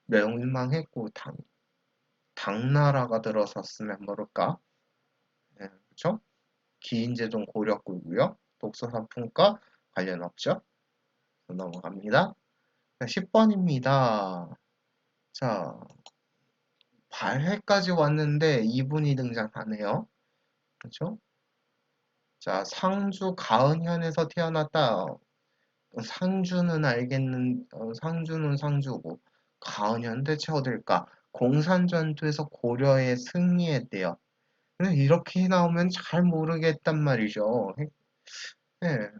멸망했고 당나라가 들어섰으면 모를까. 그렇죠? 기인제동 고려고고요. 독서 상품과 관련 없죠. 넘어갑니다. 10번입니다. 자, 발해까지 왔는데 이분이 등장하네요. 그렇죠? 자, 상주 가은현에서 태어났다. 상주는 상주고 가은현 대체 어딜까? 공산전투에서 고려에 승리했대요. 근데 이렇게 나오면 잘 모르겠단 말이죠. 네.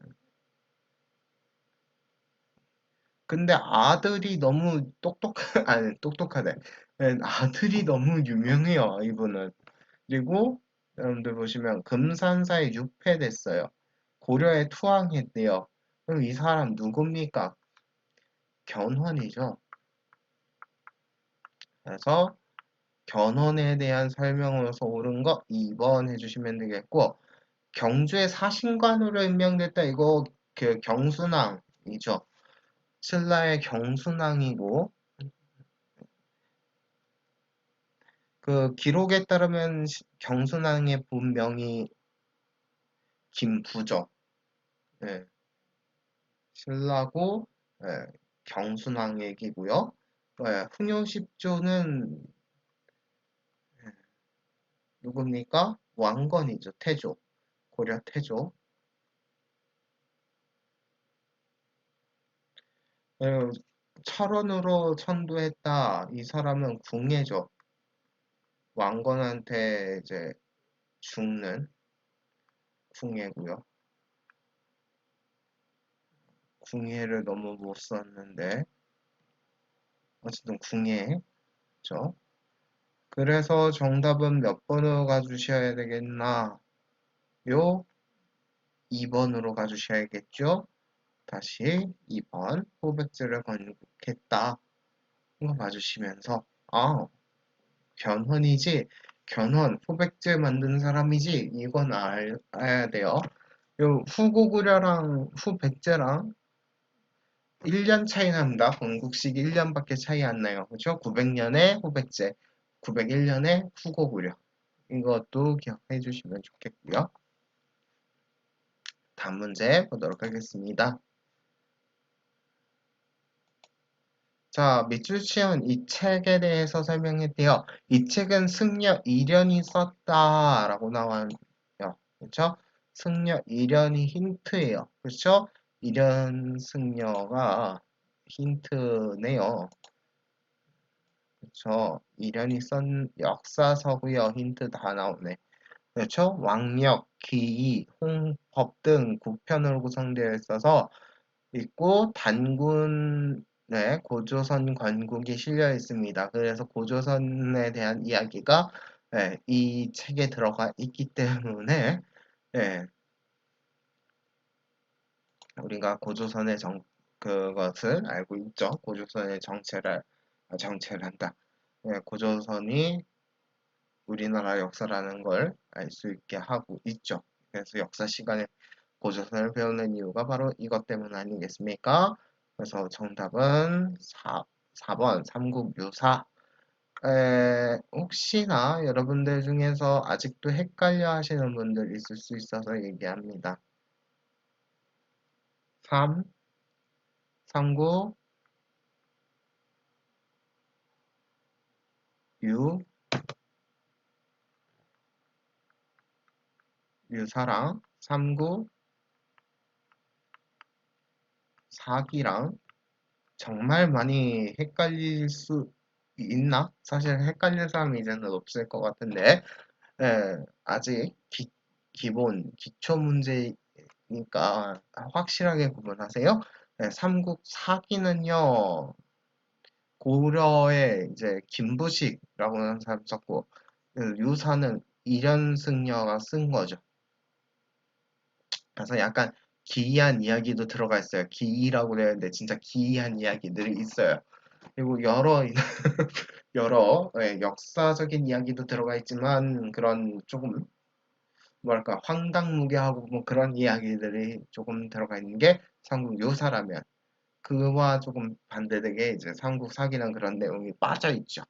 근데 아들이 너무 아니, 똑똑하네. 아들이 너무 유명해요, 이분은. 그리고 여러분들 보시면 금산사에 유폐됐어요. 고려에 투항했대요. 그럼 이 사람 누굽니까? 견훤이죠. 그래서 견훤에 대한 설명으로서 옳은 거 2번 해주시면 되겠고, 경주의 사신관으로 임명됐다. 이거 그 경순왕이죠. 신라의 경순왕이고, 그 기록에 따르면 경순왕의 본명이 김부죠. 예, 신라고 경순왕 얘기고요. 흥효 10조는 누굽니까? 왕건이죠. 태조. 고려 태조. 예, 철원으로 천도했다. 이 사람은 궁예죠. 왕건한테 이제 죽는 궁예고요. 궁예를 너무 못 썼는데 어쨌든 궁예죠. 그래서 정답은 몇 번으로 가주셔야 되겠나? 요 2번으로 가주셔야겠죠? 다시 2번 호백제를 건국했다. 이거 봐주시면서 견훤이지, 견훤, 후백제 만드는 사람이지, 이건 알아야 돼요. 요 후고구려랑 후백제랑 1년 차이 납니다. 건국식 1년밖에 차이 안 나요. 그죠? 900년에 후백제, 901년에 후고구려. 이것도 기억해 주시면 좋겠고요. 다음 문제 보도록 하겠습니다. 자, 밑줄 치은 이 책에 대해서 설명했대요. 이 책은 승려 이련이 썼다라고 나와요. 그렇죠? 승려 이련이 힌트예요. 그렇죠? 이련 승려가 힌트네요. 그렇죠? 이련이 쓴 역사서고요. 힌트 다 나오네. 그렇죠? 왕력, 기이, 홍법 등 9편으로 구성되어 있어서 있고 단군의 고조선 관국이 실려 있습니다. 그래서 고조선에 대한 이야기가 이 책에 들어가 있기 때문에 우리가 고조선의 그것을 알고 있죠. 고조선의 정체를 한다. 고조선이 우리나라 역사라는 걸 알 수 있게 하고 있죠. 그래서 역사 시간에 고조선을 배우는 이유가 바로 이것 때문 아니겠습니까? 그래서 정답은 4번 삼국유사. 혹시나 여러분들 중에서 아직도 헷갈려 하시는 분들 있을 수 있어서 얘기합니다. 3, 삼국, 유, 유사랑 삼국, 사기랑 정말 많이 헷갈릴 수 있나? 사실 헷갈릴 사람이 이제는 없을 것 같은데 아직 기본 기초 문제니까 확실하게 구분하세요. 삼국 사기는요 고려의 이제 김부식이라고 하는 사람 썼고 유사는 이련승려가 쓴 거죠. 그래서 약간 기이한 이야기도 들어가 있어요. 기이라고 되어 있는데 진짜 기이한 이야기들이 있어요. 그리고 여러 역사적인 이야기도 들어가 있지만 그런 조금 뭐랄까 황당무계하고 뭐 그런 이야기들이 조금 들어가 있는 게 삼국 요사라면 그와 조금 반대되게 이제 삼국 사기는 그런 내용이 빠져 있죠.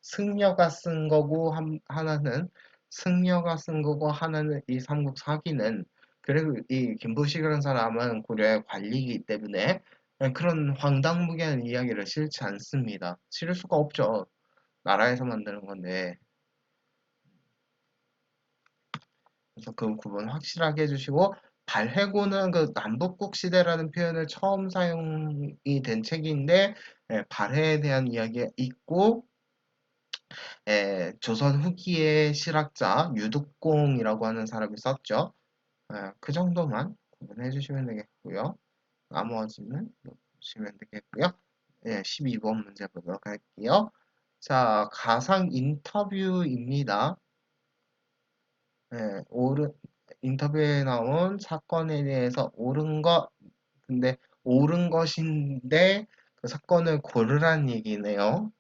승려가 쓴 거고 하나는 승려가 쓴 거고 하나는 이 삼국 사기는 그리고 이 김부식이라는 사람은 고려의 관리이기 때문에 그런 황당무계한 이야기를 싫지 않습니다. 싫을 수가 없죠. 나라에서 만드는 건데. 그래서 그 구분 확실하게 해주시고 발해고는 그 남북국 시대라는 표현을 처음 사용이 된 책인데 발해에 대한 이야기가 있고 조선 후기의 실학자 유득공이라고 하는 사람이 썼죠. 그 정도만 구분해 주시면 되겠고요. 나머지는 보시면 되겠고요. 12번 문제 보도록 할게요. 자, 가상 인터뷰입니다. 인터뷰에 나온 사건에 대해서 근데 옳은 것인데 그 사건을 고르란 얘기네요.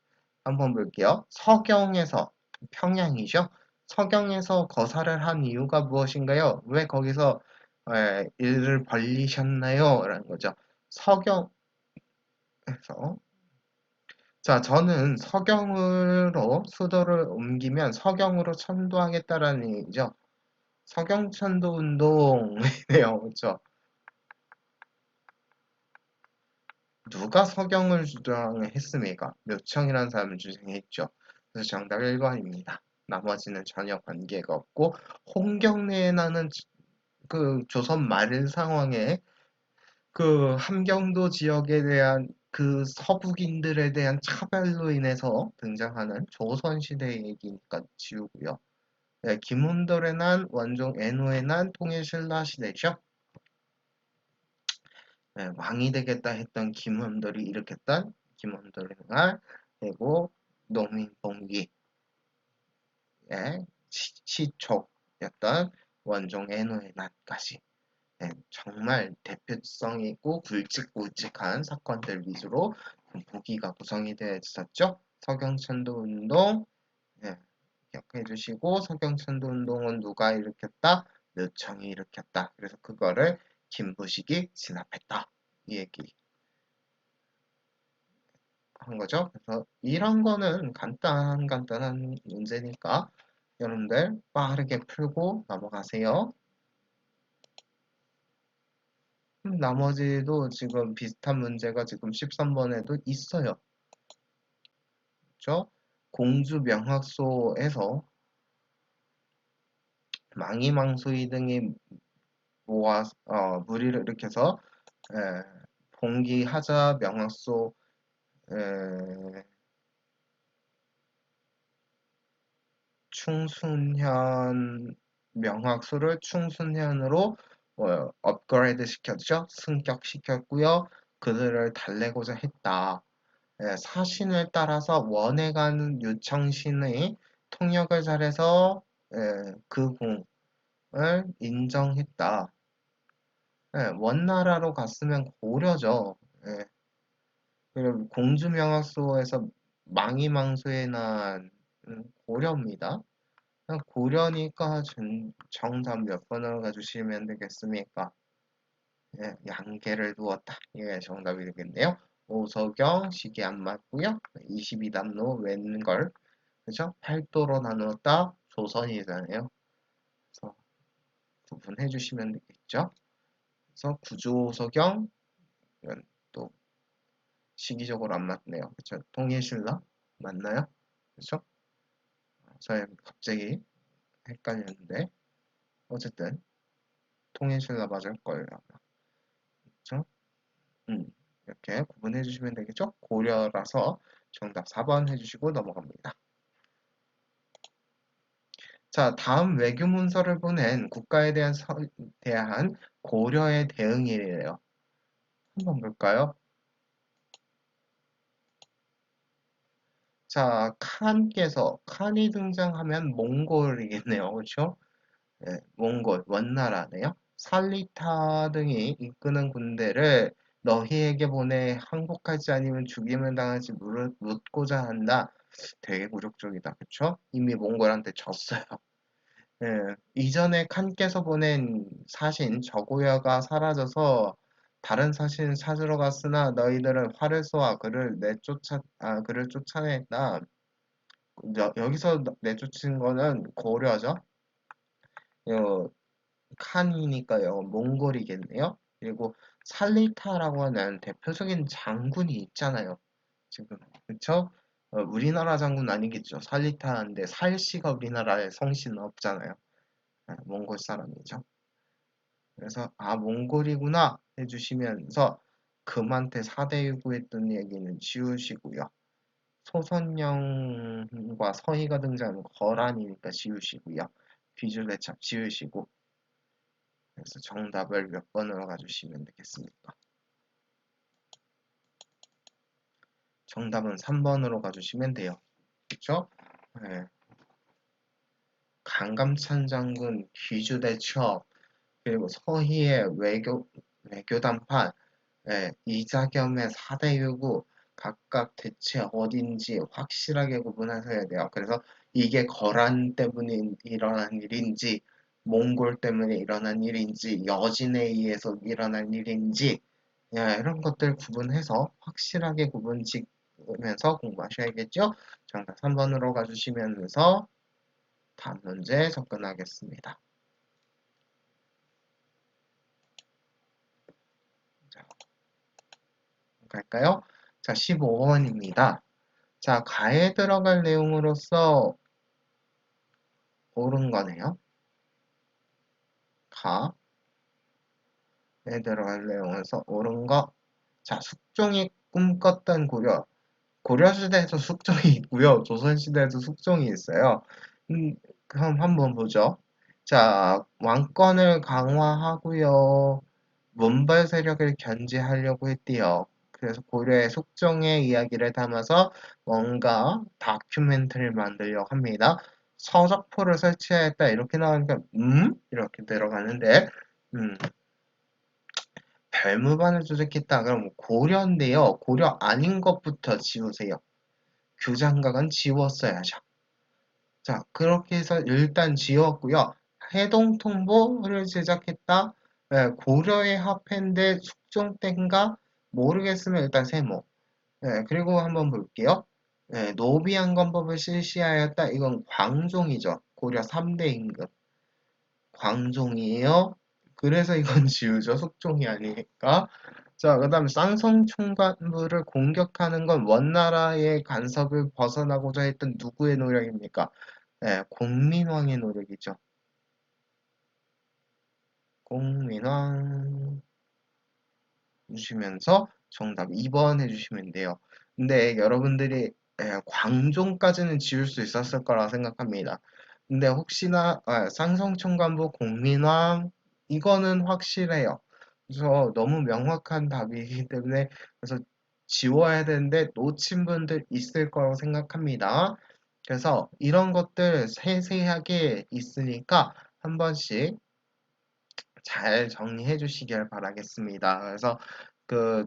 한번 볼게요. 서경에서, 평양이죠. 서경에서 거사를 한 이유가 무엇인가요? 왜 거기서 일을 벌리셨나요? 라는 거죠. 서경에서. 자, 저는 서경으로 수도를 옮기면 서경으로 천도하겠다라는 얘기죠. 서경천도 운동이네요. 그렇죠? 누가 서경을 주장했습니까? 묘청이라는 사람을 주장했죠. 그래서 정답 1번입니다. 나머지는 전혀 관계가 없고 홍경래에 나는 그 조선 말 상황에 그 함경도 지역에 대한 그 서북인들에 대한 차별로 인해서 등장하는 조선시대 얘기니까 지우고요. 김훈돌의 난, 원종 애노의 난, 통일신라 시대죠. 왕이 되겠다 했던 김원돌이 일으켰던 김원돌의 날, 그리고 농민봉기의 시촉이었던 원종 애노의 난까지 정말 대표성 있고 굵직굵직한 사건들 위주로 보기가 구성이 되어 있었죠. 서경천도 운동, 예, 기억해 주시고, 서경천도 운동은 누가 일으켰다? 류청이 일으켰다. 그래서 그거를 김부식이 진압했다. 이 얘기 한 거죠. 그래서 이런 거는 간단한 문제니까 여러분들 빠르게 풀고 넘어가세요. 나머지도 지금 비슷한 문제가 지금 13번에도 있어요. 그렇죠? 공주 명학소에서 망이망수이 등이 무리를 일으켜서 봉기하자 명학소 충순현 명학소를 충순현으로 업그레이드 시켰죠. 승격시켰고요. 그들을 달래고자 했다. 사신을 따라서 원에 가는 유청신의 통역을 잘해서 그 공을 인정했다. 원나라로 갔으면 고려죠. 그리고 공주명학소에서 망이망수에 난 고려입니다. 고려니까 정답 몇 번으로 가주시면 되겠습니까? 양계를 두었다. 이게 정답이 되겠네요. 오석영, 시계 안 맞고요. 22단로 웬걸, 그죠? 8도로 나누었다. 조선이잖아요. 그래서 구분해 주시면 되겠죠. 그래서 구조오석영, 이건 또 시기적으로 안 맞네요. 그쵸? 통일신라 맞나요? 그쵸? 저희 갑자기 헷갈렸는데 어쨌든 통일신라 맞을 거예요. 그쵸? 이렇게 구분해 주시면 되겠죠? 고려라서 정답 4번 해주시고 넘어갑니다. 자, 다음 외교 문서를 보낸 국가에 대한 고려의 대응이래요. 한번 볼까요? 자, 칸이 등장하면 몽골이겠네요. 그렇죠? 네, 몽골, 원나라네요. 살리타 등이 이끄는 군대를 너희에게 보내 항복하지 않으면 죽임을 당하지 묻고자 한다. 되게 굴욕적이다. 그쵸? 이미 몽골한테 졌어요. 이전에 칸께서 보낸 사신 저고야가 사라져서 다른 사신을 찾으러 갔으나 너희들은 활을 쏘아 그를 쫓아냈다. 여기서 내쫓은 거는 고려죠. 어, 칸이니까요. 몽골이겠네요. 그리고 살리타라고 하는 대표적인 장군이 있잖아요. 지금 그쵸? 우리나라 장군 아니겠죠. 살리타인데 살씨가 우리나라에 성씨는 없잖아요. 몽골 사람이죠. 그래서 몽골이구나 해주시면서 금한테 4대 유구했던 얘기는 지우시고요. 소선영과 서희가 등장하는 거란이니까 지우시고요. 귀줄대첩 지우시고 그래서 정답을 몇 번으로 가주시면 되겠습니까? 정답은 3번으로 가주시면 돼요. 그쵸? 네. 강감찬 장군 귀주대첩 그리고 서희의 외교 단판 이자겸의 4대 요구 각각 대체 어딘지 확실하게 구분하셔야 돼요. 그래서 이게 거란 때문에 일어난 일인지 몽골 때문에 일어난 일인지 여진에 의해서 일어난 일인지 이런 것들 구분해서 확실하게 구분 짓면서 공부하셔야겠죠? 정답 3번으로 가주시면서 다음 문제 접근하겠습니다. 자, 갈까요? 자, 15번입니다. 자, 가에 들어갈 내용으로서 옳은 거네요. 가에 들어갈 내용에서 옳은 거. 자, 숙종이 꿈꿨던 고려. 고려시대에도 숙종이 있고요. 조선시대에도 숙종이 있어요. 그럼 한번 보죠. 자, 왕권을 강화하고요. 문벌 세력을 견제하려고 했대요. 그래서 고려의 숙종의 이야기를 담아서 뭔가 다큐멘터리를 만들려고 합니다. 서적포를 설치하였다 이렇게 나오니까 이렇게 들어가는데 별무반을 조작했다. 그럼 고려인데요. 고려 아닌 것부터 지우세요. 교장각은 지웠어야죠. 자, 그렇게 해서 일단 지웠고요. 해동통보를 제작했다. 예, 고려의 화폐인데 숙종땐가 모르겠으면 일단 세모. 예, 그리고 한번 볼게요. 예, 노비안건법을 실시하였다. 이건 광종이죠. 고려 3대 임금. 광종이에요. 그래서 이건 지우죠. 숙종이 아니니까. 자, 그 다음 쌍성총관부를 공격하는 건 원나라의 간섭을 벗어나고자 했던 누구의 노력입니까? 네, 공민왕의 노력이죠. 공민왕 주시면서 정답 2번 해주시면 돼요. 근데 여러분들이 광종까지는 지울 수 있었을 거라 생각합니다. 근데 혹시나 쌍성총관부 공민왕 이거는 확실해요. 그래서 너무 명확한 답이기 때문에 그래서 지워야 되는데 놓친 분들 있을 거라고 생각합니다. 그래서 이런 것들 세세하게 있으니까 한 번씩 잘 정리해 주시길 바라겠습니다. 그래서 그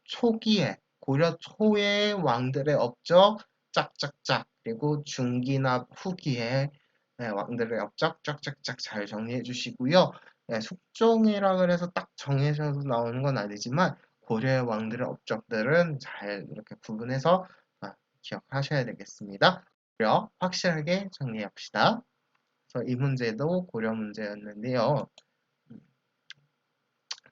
초기에 고려 초의 왕들의 업적 짝짝짝 그리고 중기나 후기에 왕들의 업적 짝짝짝 잘 정리해 주시고요. 숙종이라 그래서 딱 정해져서 나오는 건 아니지만 고려의 왕들의 업적들은 잘 이렇게 구분해서 기억하셔야 되겠습니다. 고려 확실하게 정리합시다. 그래서 이 문제도 고려 문제였는데요.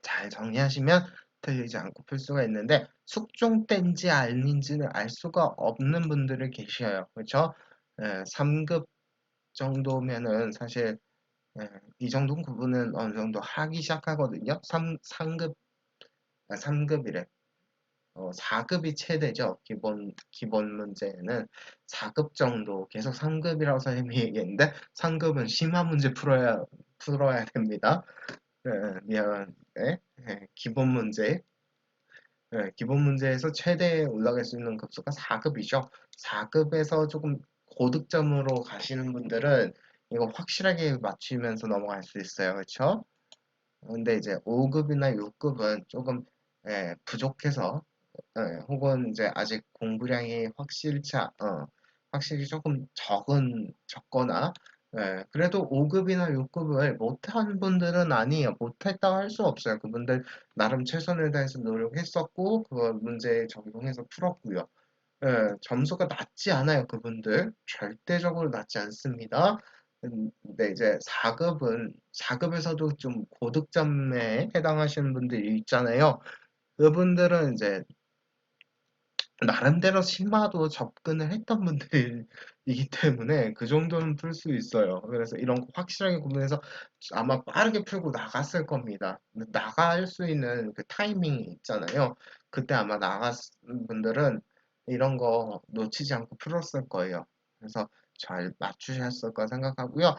잘 정리하시면 틀리지 않고 풀 수가 있는데 숙종 때인지 아닌지는 알 수가 없는 분들이 계셔요. 그렇죠? 3급 정도면은 사실 이 정도 구분은 어느 정도 하기 시작하거든요. 3급, 3급이래. 4급이 최대죠. 기본 문제는 4급 정도 계속 3급이라고 선생님이 얘기했는데 3급은 심화 문제 풀어야 됩니다. 미안. 기본 문제. 기본 문제에서 최대 올라갈 수 있는 급수가 4급이죠. 4급에서 조금 고득점으로 가시는 분들은 이거 확실하게 맞추면서 넘어갈 수 있어요. 그렇죠? 근데 이제 5급이나 6급은 조금 부족해서 혹은 이제 아직 공부량이 확실히 조금 적거나 그래도 5급이나 6급을 못한 분들은 아니에요. 못했다고 할 수 없어요. 그분들 나름 최선을 다해서 노력했었고 그 문제 적용해서 풀었고요. 점수가 낮지 않아요. 그분들 절대적으로 낮지 않습니다. 근데 이제 4급에서도 좀 고득점에 해당하시는 분들이 있잖아요. 그분들은 이제 나름대로 심화도 접근을 했던 분들이기 때문에 그 정도는 풀 수 있어요. 그래서 이런 거 확실하게 구분해서 아마 빠르게 풀고 나갔을 겁니다. 근데 나갈 수 있는 그 타이밍이 있잖아요. 그때 아마 나갔은 분들은 이런 거 놓치지 않고 풀었을 거예요. 그래서 잘 맞추셨을 거 생각하고요.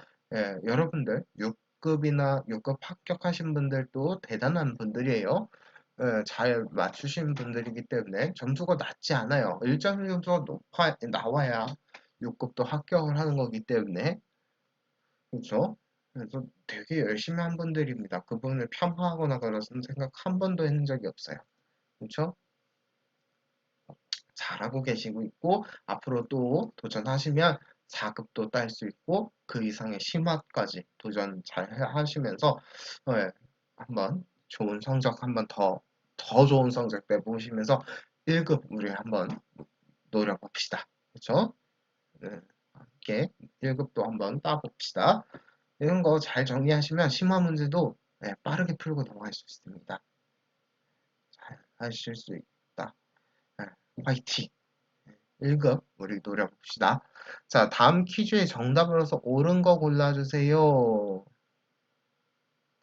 여러분들 6급이나 6급 합격하신 분들도 대단한 분들이에요. 잘 맞추신 분들이기 때문에 점수가 낮지 않아요. 1.1 점수가 나와야 6급도 합격을 하는 거기 때문에 그렇죠? 그래서 되게 열심히 한 분들입니다. 그분을 폄하하거나 그러는 생각 한 번도 했는 적이 없어요. 그렇죠? 잘하고 계시고 있고 앞으로 또 도전하시면 4급도 딸 수 있고 그 이상의 심화까지 도전 잘 하시면서 한번 좋은 성적 한번 더 좋은 성적 내보시면서 1급 우리 한번 노려봅시다. 그렇죠? 함께 1급도 한번 따봅시다. 이런 거 잘 정리하시면 심화 문제도 빠르게 풀고 넘어갈 수 있습니다. 잘 하실 수 있다. 화이팅! 1급 우리 노려봅시다. 자, 다음 퀴즈의 정답으로서 옳은 거 골라주세요.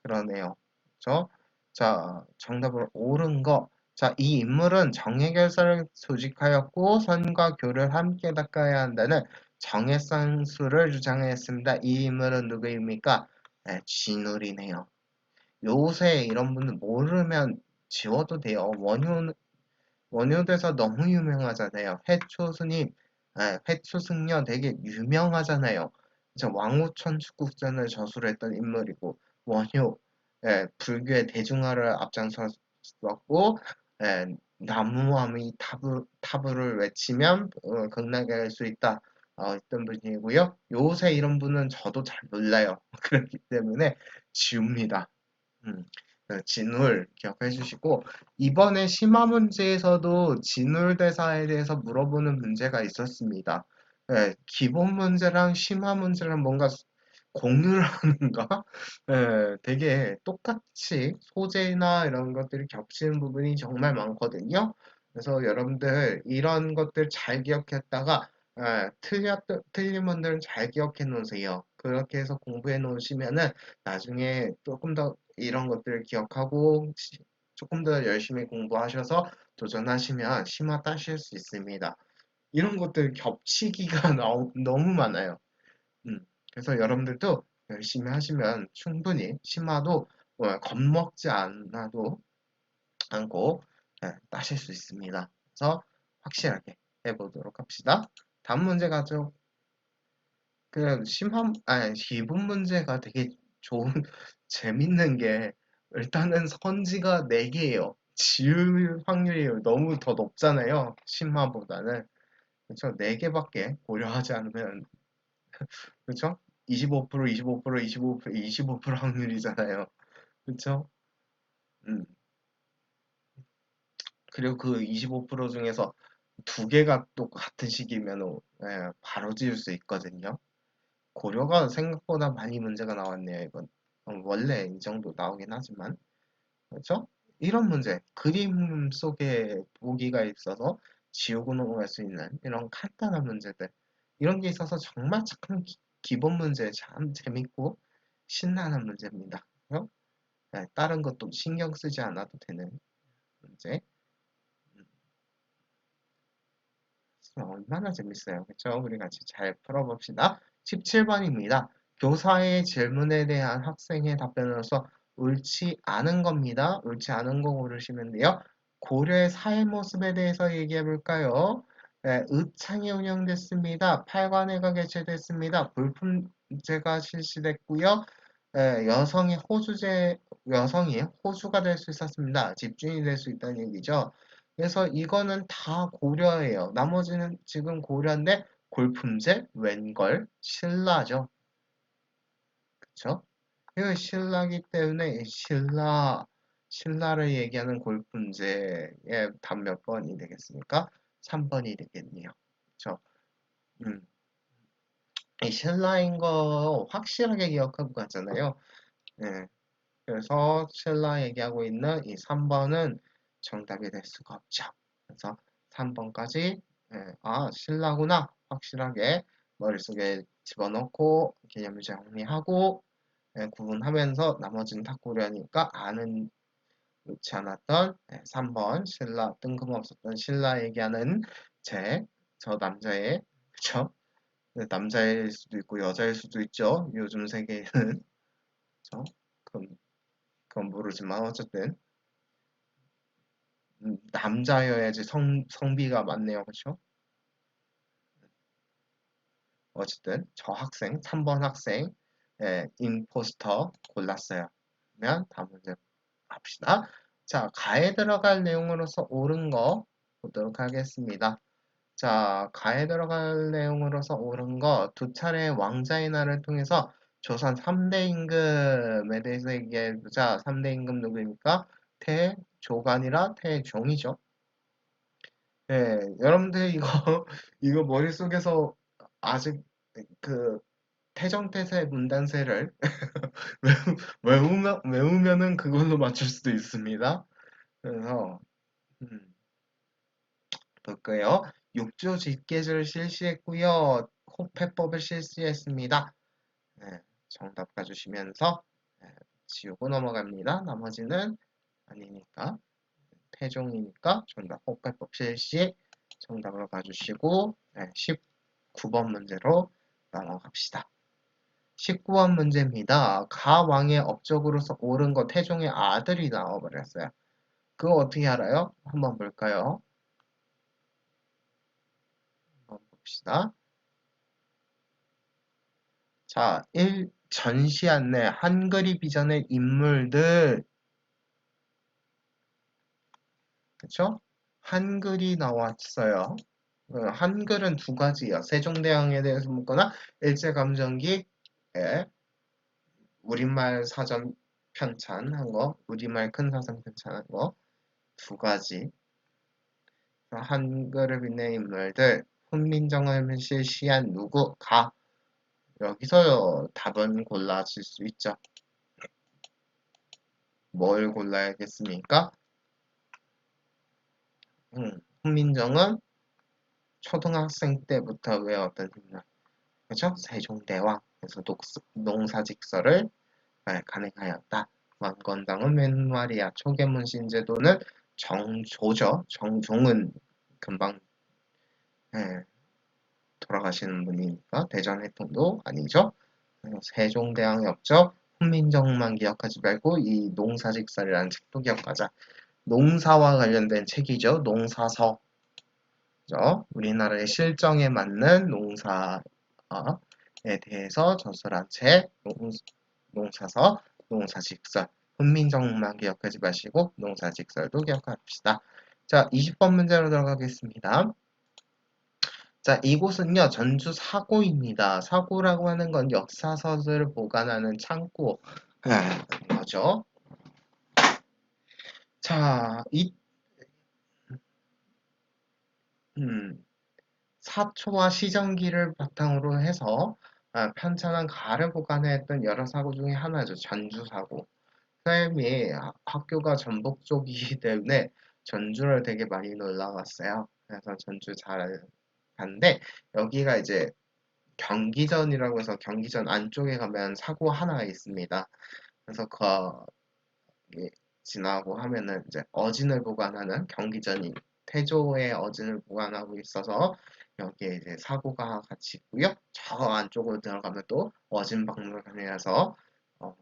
그러네요. 그렇죠? 자, 정답으로 옳은 거. 자, 이 인물은 정예결사를 조직하였고 선과 교를 함께 닦아야 한다는 정예상수를 주장했습니다. 이 인물은 누구입니까? 진울이네요. 요새 이런 분들 모르면 지워도 돼요. 원효대사 너무 유명하잖아요. 해초스님, 해초승려 되게 유명하잖아요. 진짜 왕후천 축국전을 저술했던 인물이고 원효, 불교의 대중화를 앞장서 썼고, 나무함이 타부를 외치면 극락에 갈 수 있다. 어떤 분이고요. 요새 이런 분은 저도 잘 몰라요. 그렇기 때문에 지웁니다. 진울 기억해 주시고, 이번에 심화 문제에서도 진울 대사에 대해서 물어보는 문제가 있었습니다. 기본 문제랑 심화 문제랑 뭔가 공유를 하는가? 되게 똑같이 소재나 이런 것들이 겹치는 부분이 정말 많거든요. 그래서 여러분들 이런 것들 잘 기억했다가 틀린 분들은 잘 기억해 놓으세요. 그렇게 해서 공부해 놓으시면은 나중에 조금 더 이런 것들을 기억하고 조금 더 열심히 공부하셔서 도전하시면 심화 따실 수 있습니다. 이런 것들 겹치기가 너무 많아요. 그래서 여러분들도 열심히 하시면 충분히 심화도 겁먹지 않고 따실 수 있습니다. 그래서 확실하게 해보도록 합시다. 다음 문제 가죠. 기본 문제가 되게 좋은, 재밌는 게, 일단은 선지가 4개예요. 지울 확률이 너무 더 높잖아요. 심화보다는. 그렇죠? 4개밖에 고려하지 않으면, 그렇죠? 25%, 25%, 25%, 25% 확률이잖아요. 그렇죠? 음. 그리고 그 25% 중에서 2개가 또 같은 시기면 바로 지울 수 있거든요. 고려가 생각보다 많이 문제가 나왔네요, 이건. 원래 이 정도 나오긴 하지만. 그렇죠? 이런 문제, 그림 속에 보기가 있어서 지우고 넘어갈 수 있는 이런 간단한 문제들. 이런 게 있어서 정말 착한 기본 문제, 참 재밌고 신나는 문제입니다. 그죠? 다른 것도 신경 쓰지 않아도 되는 문제. 얼마나 재밌어요. 그쵸? 우리 같이 잘 풀어봅시다. 17번입니다. 교사의 질문에 대한 학생의 답변으로서 옳지 않은 겁니다. 옳지 않은 거 고르시면 돼요. 고려의 사회 모습에 대해서 얘기해 볼까요? 의창이 운영됐습니다. 팔관회가 개최됐습니다. 불품제가 실시됐고요. 여성이 호주가 될 수 있었습니다. 집주인이 될 수 있다는 얘기죠. 그래서 이거는 다 고려예요. 나머지는 지금 고려인데 골품제, 웬걸, 신라죠. 이거 신라기 때문에 신라를 얘기하는 골품제의 답 몇 번이 되겠습니까? 3번이 되겠네요. 그쵸? 음. 이 신라인 거 확실하게 기억하고 가잖아요. 예. 그래서 신라 얘기하고 있는 이 3번은 정답이 될 수가 없죠. 그래서 3번까지 신라구나 확실하게 머릿속에 집어넣고 개념을 정리하고 구분하면서 나머지는 다 고려하니까 아는 놓지 않았던 3번 신라 뜬금없었던 신라 얘기하는 저 남자의 그쵸? 남자일 수도 있고 여자일 수도 있죠. 요즘 세계에는 그쵸? 그건 모르지만 어쨌든 남자여야지 성비가 맞네요. 그쵸? 어쨌든 저 학생 3번 학생 임포스터 골랐어요. 그러면 다음 문제 합시다. 자, 가에 들어갈 내용으로서 옳은 거 보도록 하겠습니다. 자, 가에 들어갈 내용으로서 옳은 거 두 차례 왕자의 날을 통해서 조선 3대 임금에 대해서 얘기해보자. 3대 임금 누구입니까? 태조간이라 태종이죠. 여러분들 이거 이거 머릿속에서 아직 그 태정태세 문단세를 외우면은 그걸로 맞출 수도 있습니다. 그래서 음, 볼까요? 육조 집계를 실시했고요. 호패법을 실시했습니다. 네, 정답 가주시면서 지우고 넘어갑니다. 나머지는 아니니까 태종이니까 정답 호패법 실시 정답으로 가주시고 19번 문제로 넘어갑시다. 19번 문제입니다. 가 왕의 업적으로서 옳은 거 태종의 아들이 나와버렸어요. 그거 어떻게 알아요? 한번 볼까요? 한번 봅시다. 자, 1. 전시 안내 한글이 빚어낸 인물들 그쵸? 한글이 나왔어요. 한글은 두 가지요. 세종대왕에 대해서 묻거나 일제감정기에 우리말 사전 편찬한 거, 우리말 큰 사전 편찬한 거 두 가지. 한글을 빛낸 인물들, 훈민정음을 실시한 누구가 여기서 답은 골라질 수 있죠. 뭘 골라야겠습니까? 훈민정음 초등학생 때부터 외웠던 인물. 그죠? 세종대왕. 그래서 농사직서를 간행하였다. 왕건당은 웬 말이야. 초계문신 제도는 정조죠. 정종은 금방 돌아가시는 분이니까 대전해통도 아니죠. 세종대왕 엽적 훈민정음만 기억하지 말고 이 농사직설이라는 책도 기억하자. 농사와 관련된 책이죠. 농사서. 그죠? 우리나라의 실정에 맞는 농사에 대해서 저술한 책, 농사서, 농사직설. 훈민정음만 기억하지 마시고 농사직설도 기억합시다. 자, 20번 문제로 들어가겠습니다. 자, 이곳은요, 전주 사고입니다. 사고라고 하는 건 역사서를 보관하는 창고, 거죠. 자, 사초와 시전기를 바탕으로 해서 편찬한 가를 보관했던 여러 사고 중에 하나죠. 전주 사고. 선생님이 학교가 전북 쪽이기 때문에 전주를 되게 많이 놀러 갔어요. 그래서 전주 잘 갔는데 여기가 이제 경기전이라고 해서 경기전 안쪽에 가면 사고 하나 있습니다. 그래서 거기 지나고 하면은 이제 어진을 보관하는 경기전이 태조의 어진을 보관하고 있어서 여기에 이제 사고가 같이 있고요. 저 안쪽으로 들어가면 또 어진 박물관이라서 어,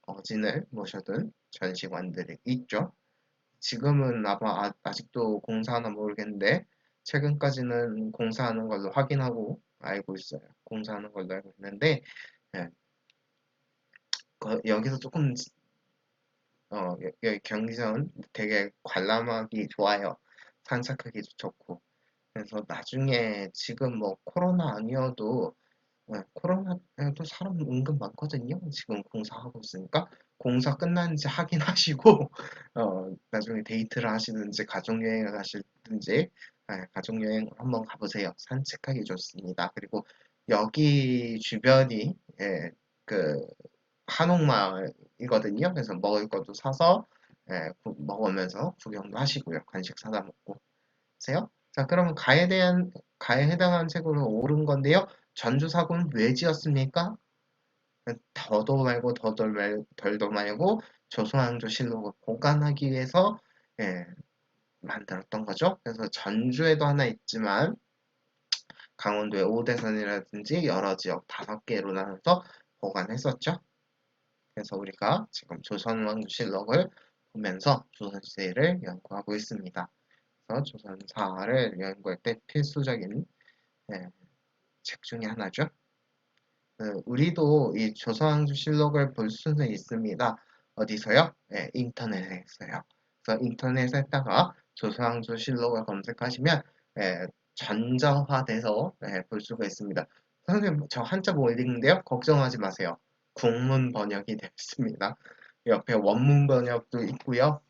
어진을 모셔둔 전시관들이 있죠. 지금은 아마 아직도 공사하나 모르겠는데 최근까지는 공사하는 걸로 확인하고 알고 있어요. 공사하는 걸로 알고 있는데 예, 여기서 조금 여기 경기전 되게 관람하기 좋아요. 산책하기도 좋고. 그래서 나중에 지금 뭐 코로나 아니어도 코로나에도 사람 은근 많거든요. 지금 공사하고 있으니까 공사 끝났는지 확인하시고 나중에 데이트를 하시든지 가족여행을 하시든지 가족여행 한번 가보세요. 산책하기 좋습니다. 그리고 여기 주변이 그 한옥마을이거든요. 그래서 먹을 것도 사서 먹으면서 구경도 하시고요. 간식 사다 먹고 세요. 자, 그러면 가에 해당하는 책으로 옳은 건데요. 전주 사고는 왜 지었습니까? 더도 말고 덜도 말고 조선왕조실록을 보관하기 위해서 예, 만들었던 거죠. 그래서 전주에도 하나 있지만 강원도의 오대산이라든지 여러 지역 5개로 나눠서 보관했었죠. 그래서 우리가 지금 조선왕조실록을 보면서 조선시대를 연구하고 있습니다. 그래서 조선사를 연구할 때 필수적인 예, 책 중에 하나죠. 우리도 이 조선왕조실록을 볼 수는 있습니다. 어디서요? 인터넷에서요. 그래서 인터넷에다가 조선왕조실록을 검색하시면 전자화돼서 볼 수가 있습니다. 선생님, 저 한자 못 읽는데요? 걱정하지 마세요. 국문 번역이 되어 있습니다. 옆에 원문 번역도 있고요.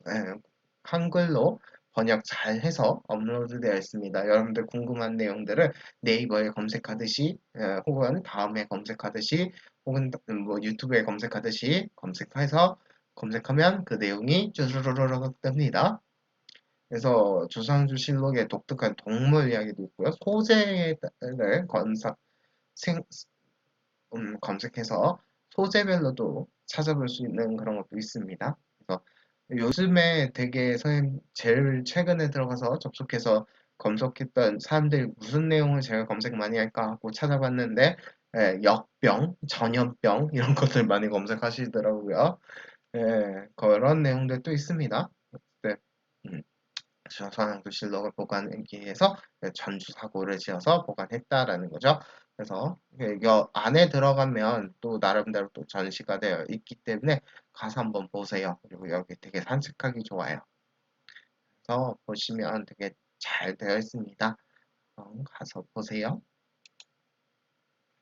한글로 번역 잘 해서 업로드되어 있습니다. 여러분들 궁금한 내용들을 네이버에 검색하듯이 혹은 다음에 검색하듯이 혹은 뭐 유튜브에 검색하듯이 검색하면 그 내용이 쭈루루루룩 뜹니다. 그래서 조선왕조실록에 독특한 동물 이야기도 있고요. 소재를 검색해서 소재별로도 찾아볼 수 있는 그런 것도 있습니다. 그래서 요즘에 되게 선생님 제일 최근에 들어가서 접속해서 검색했던 사람들이 무슨 내용을 제가 검색 많이 할까 하고 찾아봤는데 역병, 전염병 이런 것들 많이 검색하시더라고요. 그런 내용들도 있습니다. 네. 음. 조선왕조실록을 보관하기 위해서 전주 사고를 지어서 보관했다라는 거죠. 그래서 안에 들어가면 또 나름대로 또 전시가 되어 있기 때문에 가서 한번 보세요. 그리고 여기 되게 산책하기 좋아요. 그래서 보시면 되게 잘 되어 있습니다. 가서 보세요.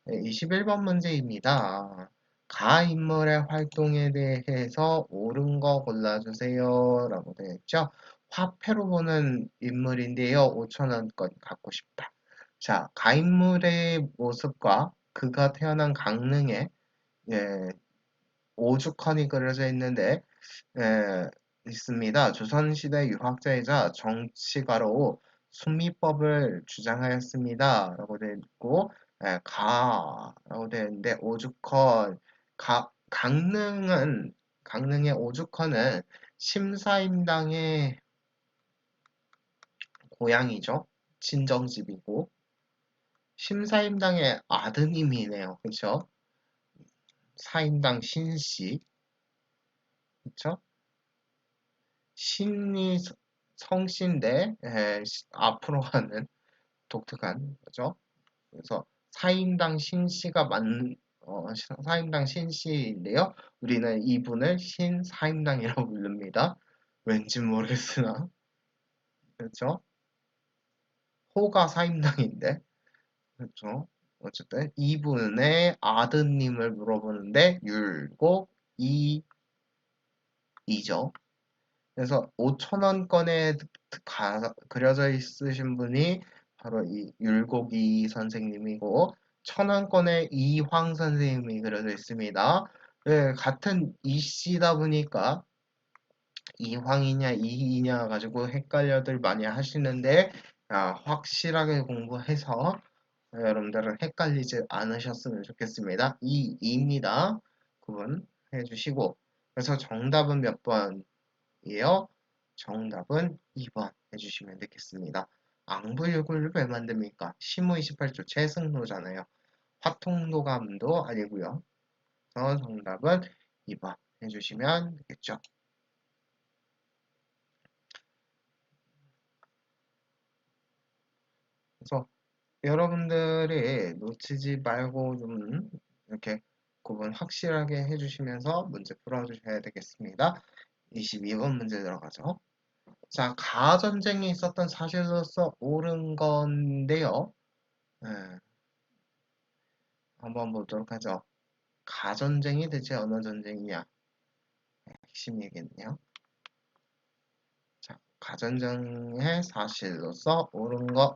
네, 21번 문제입니다. 가 인물의 활동에 대해서 옳은 거 골라주세요. 라고 되어 있죠. 화폐로 보는 인물인데요. 5,000원권 갖고 싶다. 자, 가 인물의 모습과 그가 태어난 강릉에 예, 오죽헌이 그려져 있는데 예, 있습니다. 조선시대 유학자이자 정치가로 순미법을 주장하였습니다. 라고 되어 있고 가라고 되어 있는데 오죽헌 강릉의 오죽헌은 심사임당의 고향이죠. 친정집이고 심사임당의 아드님이네요. 그쵸? 사임당 신씨 그쵸? 신이 성씨인데 앞으로 가는 독특한 거죠. 그래서 사임당 신씨가 사임당 신씨인데요. 우리는 이분을 신사임당이라고 부릅니다. 왠지 모르겠으나 그렇죠? 호가 사임당인데 그렇죠? 어쨌든 이분의 아드님을 물어보는데 율곡 이이죠. 그래서 5,000원권에 그려져 있으신 분이 바로 이 율곡이 선생님이고 1,000원권에 이황 선생님이 그려져 있습니다. 네, 같은 이씨다 보니까 이황이냐 이이냐 가지고 헷갈려들 많이 하시는데 확실하게 공부해서 여러분들은 헷갈리지 않으셨으면 좋겠습니다. 이입니다. 구분해 주시고 그래서 정답은 몇 번? 이에요. 정답은 2번 해주시면 되겠습니다. 앙불육을 왜 만듭니까? 시무 28조 최승로잖아요. 화통도감도 아니고요. 그래서 정답은 2번 해주시면 되겠죠. 그래서 여러분들이 놓치지 말고 좀 이렇게 구분 확실하게 해주시면서 문제 풀어주셔야 되겠습니다. 22번 문제 들어가죠. 자, 가전쟁이 있었던 사실로서 옳은 건데요. 네, 한번 보도록 하죠. 가전쟁이 대체 어느 전쟁이냐? 핵심이겠네요. 자, 가전쟁의 사실로서 옳은 것.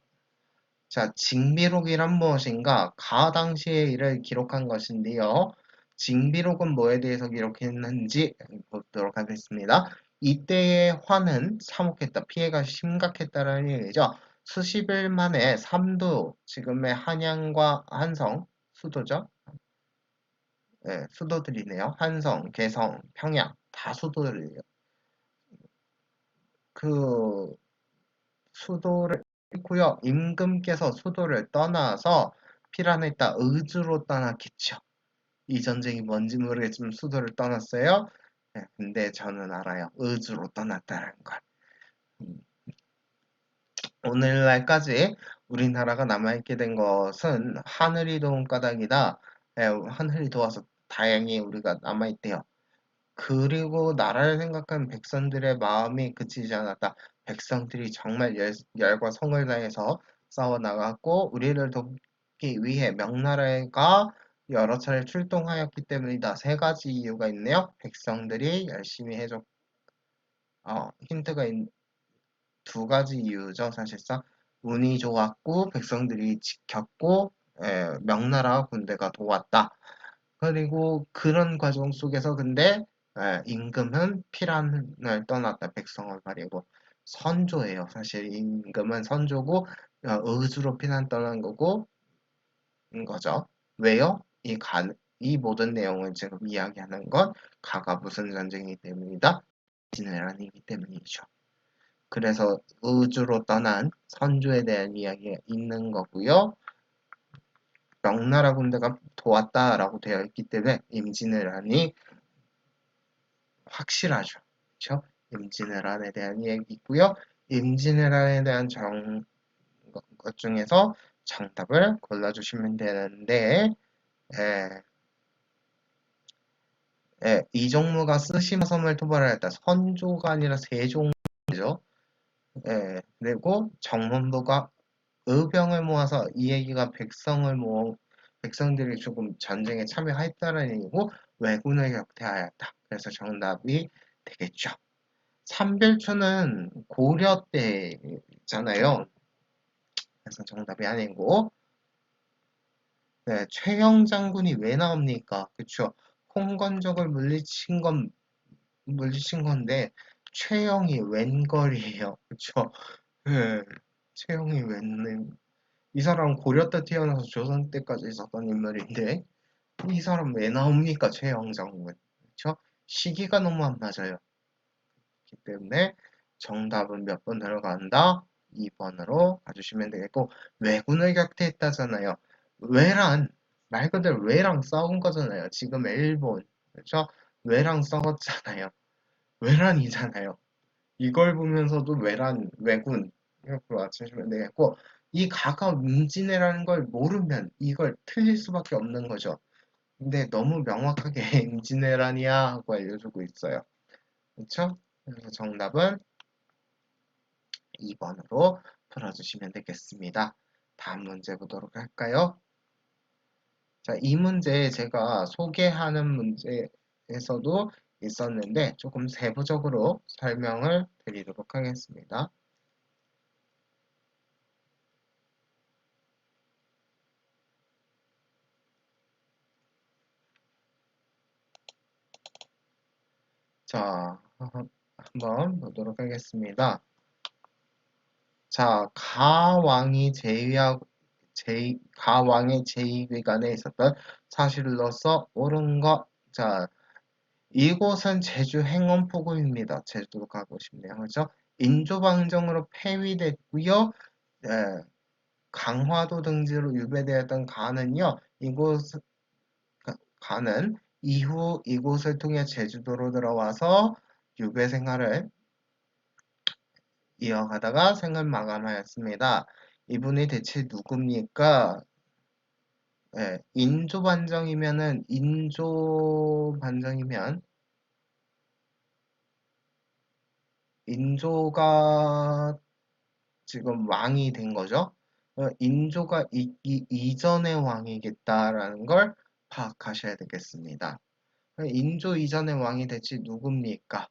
자, 징비록이란 무엇인가? 가 당시의 일을 기록한 것인데요. 징비록은 뭐에 대해서 기록했는지 보도록 하겠습니다. 이때의 환은 참혹했다. 피해가 심각했다라는 얘기죠. 수십일 만에 삼도, 지금의 한양과 한성, 수도죠. 네, 수도들이네요. 한성, 개성, 평양 다 수도들이에요. 그 수도를 잃고요. 임금께서 수도를 떠나서 피란했다. 의주로 떠났겠죠. 이 전쟁이 뭔지 모르겠지만 수도를 떠났어요. 네, 근데 저는 알아요. 의주로 떠났다는 걸. 음, 오늘날까지 우리나라가 남아있게 된 것은 하늘이 도운 까닭이다. 하늘이 도와서 다행히 우리가 남아있대요. 그리고 나라를 생각한 백성들의 마음이 그치지 않았다. 백성들이 정말 열과 성을 다해서 싸워나갔고 우리를 돕기 위해 명나라가 여러 차례 출동하였기 때문이다. 세 가지 이유가 있네요. 백성들이 열심히 해줬 힌트가 두 가지 이유죠. 사실상 운이 좋았고 백성들이 지켰고 명나라 군대가 도왔다. 그리고 그런 과정 속에서 근데 임금은 피란을 떠났다. 백성을 버리고 선조예요. 사실 임금은 선조고 의주로 피난 떠난 거고 인 거죠. 왜요? 이 모든 내용을 지금 이야기하는 건 가가 무슨 전쟁이기 때문이다. 진해란이기 때문이죠. 그래서 의주로 떠난 선조에 대한 이야기가 있는 거고요. 명나라 군대가 도왔다라고 되어 있기 때문에 임진왜란이 확실하죠. 그렇죠? 임진왜란에 대한 이야기 있고요. 임진왜란에 대한 것 중에서 정답을 골라주시면 되는데 에, 이종무가 쓰시마섬을 토벌하였다. 선조가 아니라 세종이죠. 예, 그리고 정문부가 의병을 모아서 이 얘기가 백성들이 조금 전쟁에 참여했다는 얘기고 왜군을 격퇴하였다. 그래서 정답이 되겠죠. 삼별초는 고려 때잖아요. 그래서 정답이 아니고 네, 최영 장군이 왜 나옵니까? 그쵸? 홍건적을 물리친 건데 최영이 웬걸이에요. 그쵸? 네, 최영이 웬 이 사람 고려 때 태어나서 조선 때까지 있었던 인물인데 이 사람 왜 나옵니까? 최영 장군. 그쵸? 시기가 너무 안 맞아요. 그렇기 때문에 정답은 몇 번 들어간다? 2번으로 봐주시면 되겠고 왜군을 격퇴했다잖아요. 왜란 말 그대로 왜랑 싸운 거잖아요. 지금 일본 그렇죠? 왜랑 싸웠잖아요. 왜란이잖아요. 이걸 보면서도 왜군 이렇게 맞추시면 되겠고 이 가가 임진왜라는 걸 모르면 이걸 틀릴 수밖에 없는 거죠. 근데 너무 명확하게 임진왜란이야 하고 알려주고 있어요. 그렇죠? 그래서 정답은 2번으로 풀어주시면 되겠습니다. 다음 문제 보도록 할까요? 자, 이 문제 제가 소개하는 문제에서도 있었는데 조금 세부적으로 설명을 드리도록 하겠습니다. 자, 한번 보도록 하겠습니다. 자, 가왕의 제위기간에 있었던 사실로서 옳은 것. 자, 이곳은 제주 행원포구입니다. 제주도 가고 싶네요. 그죠? 인조방정으로 폐위됐고요. 예, 강화도 등지로 유배되었던 가는요. 가는 이후 이곳을 통해 제주도로 들어와서 유배 생활을 이어가다가 생을 마감하였습니다. 이분이 대체 누굽니까? 예, 인조가 지금 왕이 된 거죠. 인조가 있기 이전의 왕이겠다라는 걸 파악하셔야 되겠습니다. 인조 이전의 왕이 대체 누굽니까?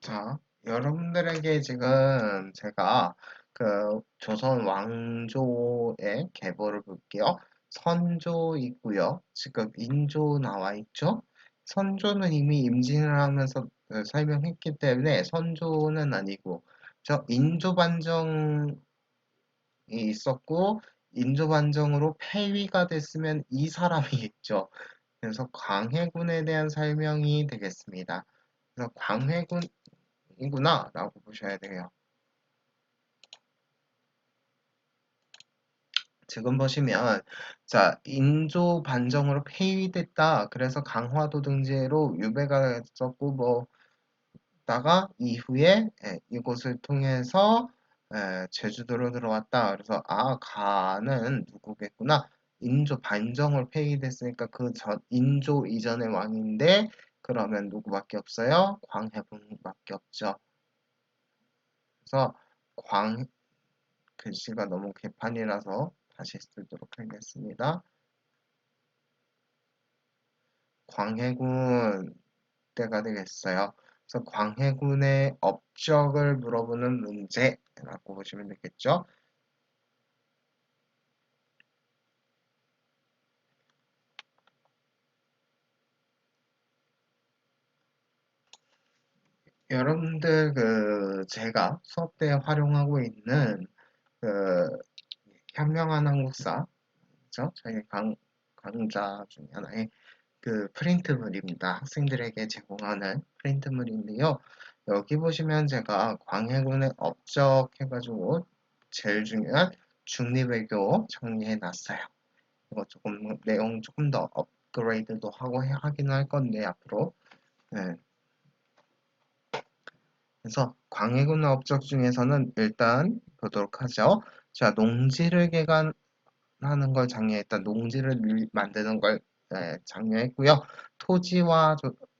자, 여러분들에게 지금 제가 그 조선 왕조의 계보를 볼게요. 선조 있고요. 지금 인조 나와 있죠? 선조는 이미 임진을 하면서 설명했기 때문에 선조는 아니고 저 인조 반정이 있었고 인조 반정으로 폐위가 됐으면 이 사람이겠죠. 그래서 광해군에 대한 설명이 되겠습니다. 그래서 광해군이구나 라고 보셔야 돼요. 지금 보시면 자 인조 반정으로 폐위됐다. 그래서 강화도 등지로 유배가 됐었고 뭐 다가 이후에 이곳을 통해서 제주도로 들어왔다. 그래서 아 가는 누구겠구나. 인조 반정으로 폐위됐으니까 그 전 인조 이전의 왕인데 그러면 누구밖에 없어요? 광해군밖에 없죠. 그래서 광 글씨가 너무 개판이라서 다시 쓰도록 하겠습니다. 광해군 때가 되겠어요. 그래서 광해군의 업적을 물어보는 문제라고 보시면 되겠죠. 여러분들 제가 수업 때 활용하고 있는 그 현명한 한국사, 그죠? 저희 강좌 중에 하나의 그 프린트물입니다. 학생들에게 제공하는 프린트물인데요. 여기 보시면 제가 광해군의 업적 해가지고 제일 중요한 중립외교 정리해 놨어요. 이거 조금 내용 조금 더 업그레이드도 하고 하긴 할 건데 앞으로. 네. 그래서 광해군의 업적 중에서는 일단 보도록 하죠. 자, 농지를 개간하는 걸 장려했다. 농지를 만드는 걸 장려했고요. 토지와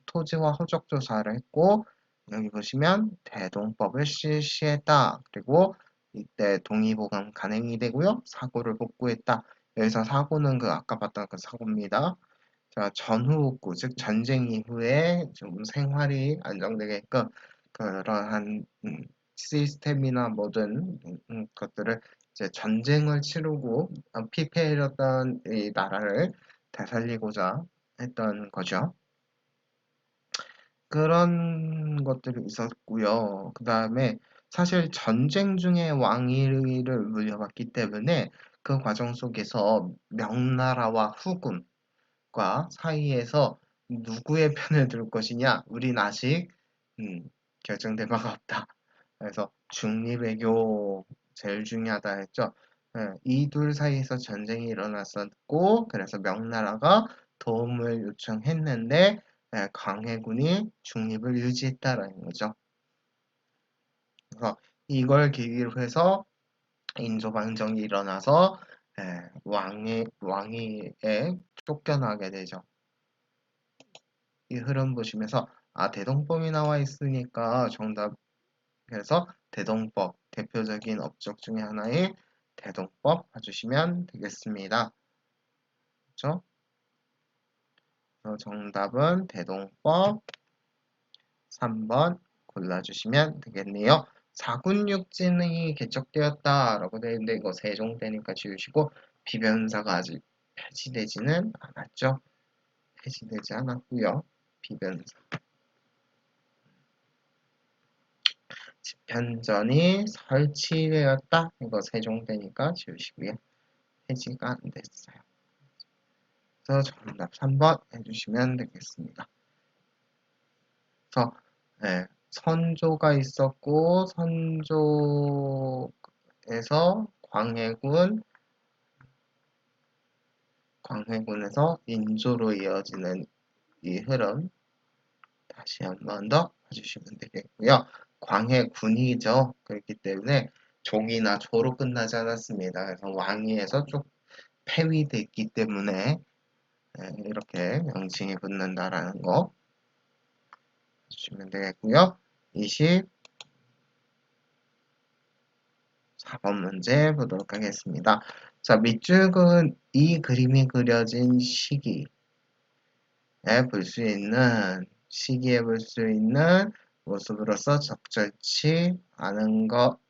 토지와 허적 조사를 했고 여기 보시면 대동법을 실시했다. 그리고 이때 동의보감 간행이 되고요. 사고를 복구했다. 여기서 사고는 그 아까 봤던 그 사고입니다. 자, 전후국구, 즉 전쟁 이후에 좀 생활이 안정되게끔 그러한 시스템이나 모든 것들을 이제 전쟁을 치르고 피폐해졌던 이 나라를 되살리고자 했던 거죠. 그런 것들이 있었고요. 그 다음에 사실 전쟁 중에 왕위를 물려받기 때문에 그 과정 속에서 명나라와 후금과 사이에서 누구의 편을 들 것이냐, 우린 아직 결정된 바가 없다. 그래서 중립외교 제일 중요하다 했죠. 이 둘 사이에서 전쟁이 일어났었고, 그래서 명나라가 도움을 요청했는데 광해군이 중립을 유지했다라는 거죠. 그래서 이걸 계기로 해서 인조방정이 일어나서 왕위에 쫓겨나게 되죠. 이 흐름 보시면서 대동법이 나와 있으니까 정답. 그래서 대동법 대표적인 업적 중에 하나인 대동법 봐주시면 되겠습니다. 그렇죠? 그래서 정답은 대동법 3번 골라주시면 되겠네요. 사군육진이 개척되었다라고 되어 있는데 이거 세종대니까 지우시고 비변사가 아직 폐지되지는 않았죠. 폐지되지 않았고요. 비변사. 집현전이 설치되었다. 이거 세종대니까 지우시고요. 폐지가 안 됐어요. 그래서 정답 3번 해주시면 되겠습니다. 그래서 선조가 있었고 선조에서 광해군에서 인조로 이어지는 이 흐름 다시 한 번 더 봐주시면 되겠고요. 광해군이죠. 그렇기 때문에 종이나 조로 끝나지 않았습니다. 그래서 왕위에서 쭉 폐위됐기 때문에 이렇게 명칭이 붙는다라는 거 주시면 되겠고요. 24번 문제 보도록 하겠습니다. 자, 밑줄은 이 그림이 그려진 시기에 볼 수 있는 모습으로서 적절치 않은 거네요.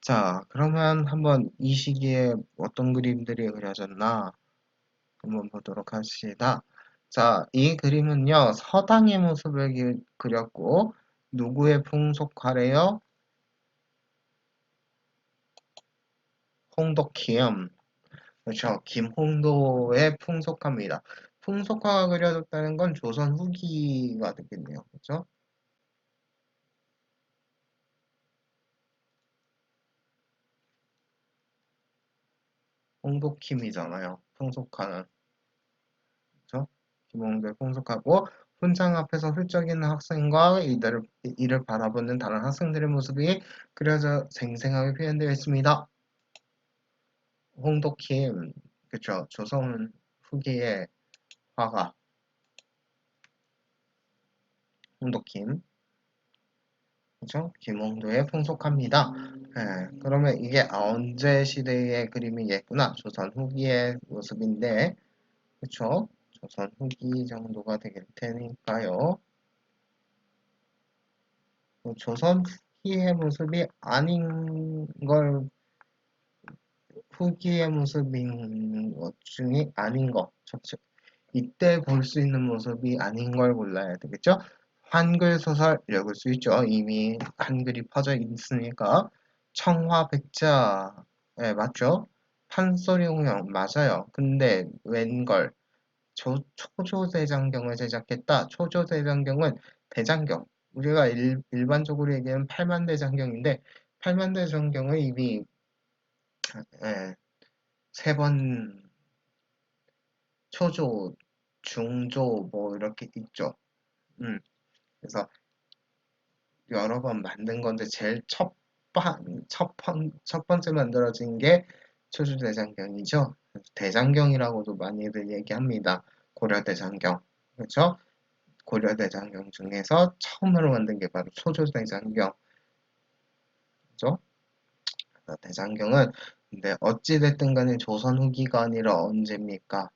자, 그러면 한번 이 시기에 어떤 그림들이 그려졌나 한번 보도록 합시다. 자, 이 그림은요, 서당의 모습을 그렸고, 누구의 풍속화래요? 홍도킴. 그렇죠. 김홍도의 풍속화입니다. 풍속화가 그려졌다는 건 조선 후기가 되겠네요. 그렇죠? 홍도킴이잖아요. 풍속화는. 그렇죠? 김홍도의 풍속화고 훈장 앞에서 훌쩍 있는 학생과 이를 바라보는 다른 학생들의 모습이 그려져 생생하게 표현되어 있습니다. 홍도킴, 그쵸. 조선 후기의 화가, 홍도킴, 그쵸. 김홍도의 풍속합니다. 그러면 이게 언제 시대의 그림이겠구나. 조선 후기의 모습인데, 그쵸. 조선 후기 정도가 되길 테니까요. 조선 후기의 모습이 아닌 걸, 후기의 모습인 것 중에 아닌 것. 이때 볼 수 있는 모습이 아닌 걸 골라야 되겠죠? 한글 소설 읽을 수 있죠. 이미 한글이 퍼져 있으니까. 청화백자, 맞죠? 판소리홍영, 맞아요. 근데 웬걸, 초조대장경을 제작했다. 초조대장경은 대장경. 우리가 일반적으로 얘기하는 팔만대장경인데, 팔만대장경을 이미 세 번 초조, 중조 뭐 이렇게 있죠. 그래서 여러 번 만든 건데 제일 첫 번째 만들어진 게 초주대장경이죠. 대장경이라고도 많이들 얘기합니다. 고려대장경. 그렇죠? 고려대장경 중에서 처음으로 만든 게 바로 소조대장경. 그죠? 대장경은 근데 어찌됐든 간에 조선 후기가 아니라 언제입니까?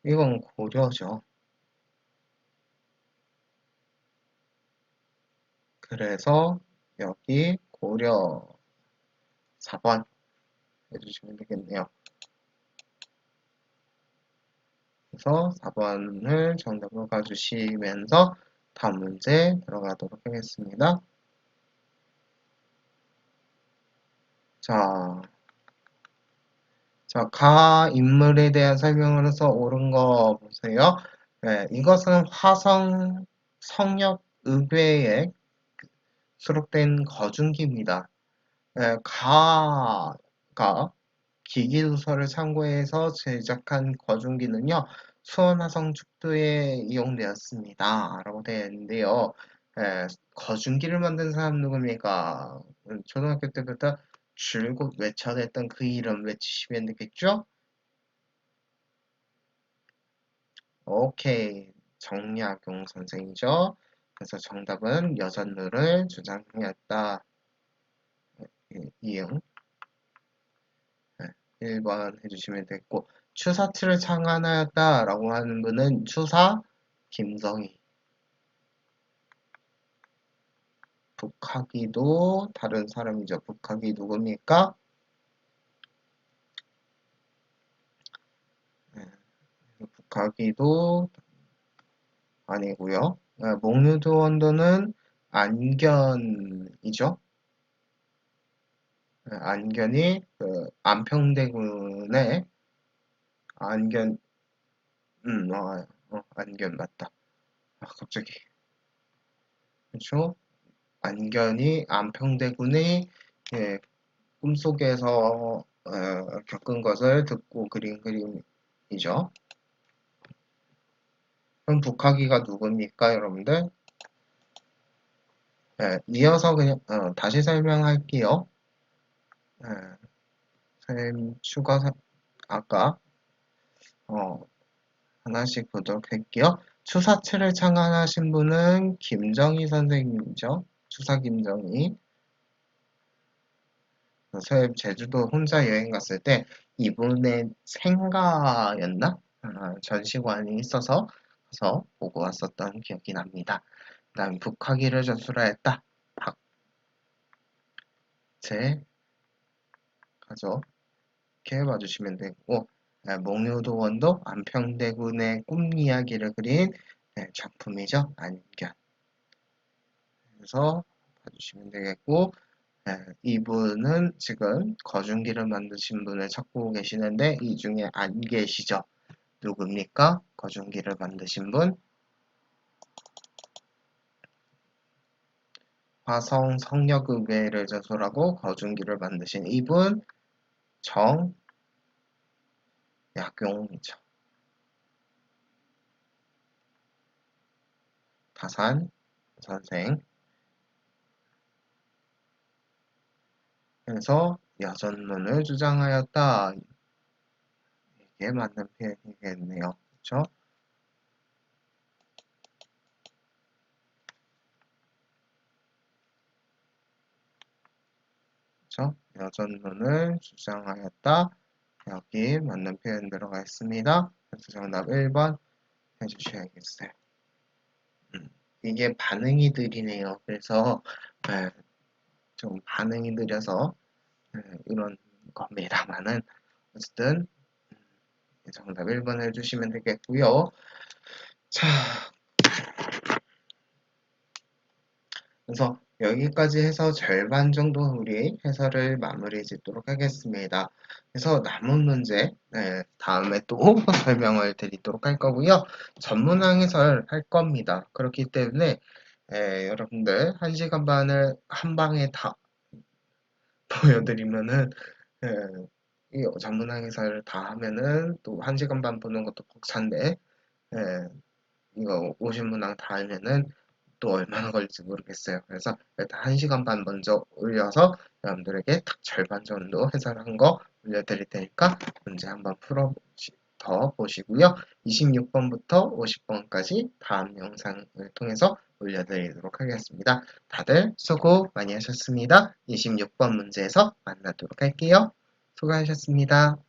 이건 고려죠. 그래서 여기 고려 4번 해주시면 되겠네요. 그래서 4번을 정답으로 가주시면서 다음 문제 들어가도록 하겠습니다. 자, 가 인물에 대한 설명으로서 옳은 거 보세요. 네, 이것은 화성 성역 의궤에 수록된 거중기입니다. 네, 가가 기기도서를 참고해서 제작한 거중기는요, 수원화성 축도에 이용되었습니다. 라고 되어 있는데요. 거중기를 만든 사람 누굽니까? 초등학교 때부터 줄곧 외쳐댔던 그 이름 외치시면 되겠죠? 오케이. 정약용 선생이죠. 그래서 정답은 여전루를 주장하였다. 이응. 1번 해주시면 됐고, 추사츠를 창안하였다 라고 하는 분은 추사 김성희. 북학이도 다른 사람이죠. 북학이 누굽니까? 네, 북학이도 아니고요. 목류도 원도는 안견이죠. 안견이 그 안평대군의 안견, 안견 맞다. 갑자기. 그렇죠? 안견이 안평대군의 예, 꿈속에서 겪은 것을 듣고 그린 그림이죠. 그럼 북학이가 누굽니까, 여러분들? 이어서 그냥 다시 설명할게요. 예, 선생님 아까 하나씩 보도록 할게요. 추사츠를 창안하신 분은 김정희 선생님이죠. 추사 김정희. 선생님 제주도 혼자 여행 갔을 때 이분의 생가였나? 전시관이 있어서 가서 보고 왔었던 기억이 납니다. 그 다음 북학이를 전술하였다. 박제 가죠. 이렇게 봐주시면 되고 목류도 원도 안평대군의 꿈 이야기를 그린 작품이죠. 안견. 그래서 봐주시면 되겠고 이분은 지금 거중기를 만드신 분을 찾고 계시는데 이 중에 안 계시죠. 누굽니까? 거중기를 만드신 분? 화성 성역의궤를 저술하고 거중기를 만드신 이분 정약용이죠. 다산 선생. 그래서 여전론을 주장하였다. 이게 맞는 표현이겠네요. 그렇죠? 그렇죠? 여전론을 주장하였다. 여기 맞는 표현 들어가 있습니다. 그래서 정답 1번 해주셔야겠어요. 이게 반응이 느리네요. 그래서 좀 반응이 느려서 이런 겁니다만은 어쨌든 정답 1번 해주시면 되겠고요. 자, 그래서 여기까지 해서 절반 정도 우리 해설을 마무리 짓도록 하겠습니다. 그래서 남은 문제 다음에 또 설명을 드리도록 할 거고요. 전문항 해설 할 겁니다. 그렇기 때문에 여러분들 1시간 반을 한 방에 다 보여드리면은 이 전문항 해설을 다 하면은 또 1시간 반 보는 것도 벅찬데 이거 50문항 다 하면은 또 얼마나 걸릴지 모르겠어요. 그래서 일단 1시간 반 먼저 올려서 여러분들에게 딱 절반 정도 해설한 거 올려드릴 테니까 문제 한번 더 보시고요. 26번부터 50번까지 다음 영상을 통해서 올려드리도록 하겠습니다. 다들 수고 많이 하셨습니다. 26번 문제에서 만나도록 할게요. 수고하셨습니다.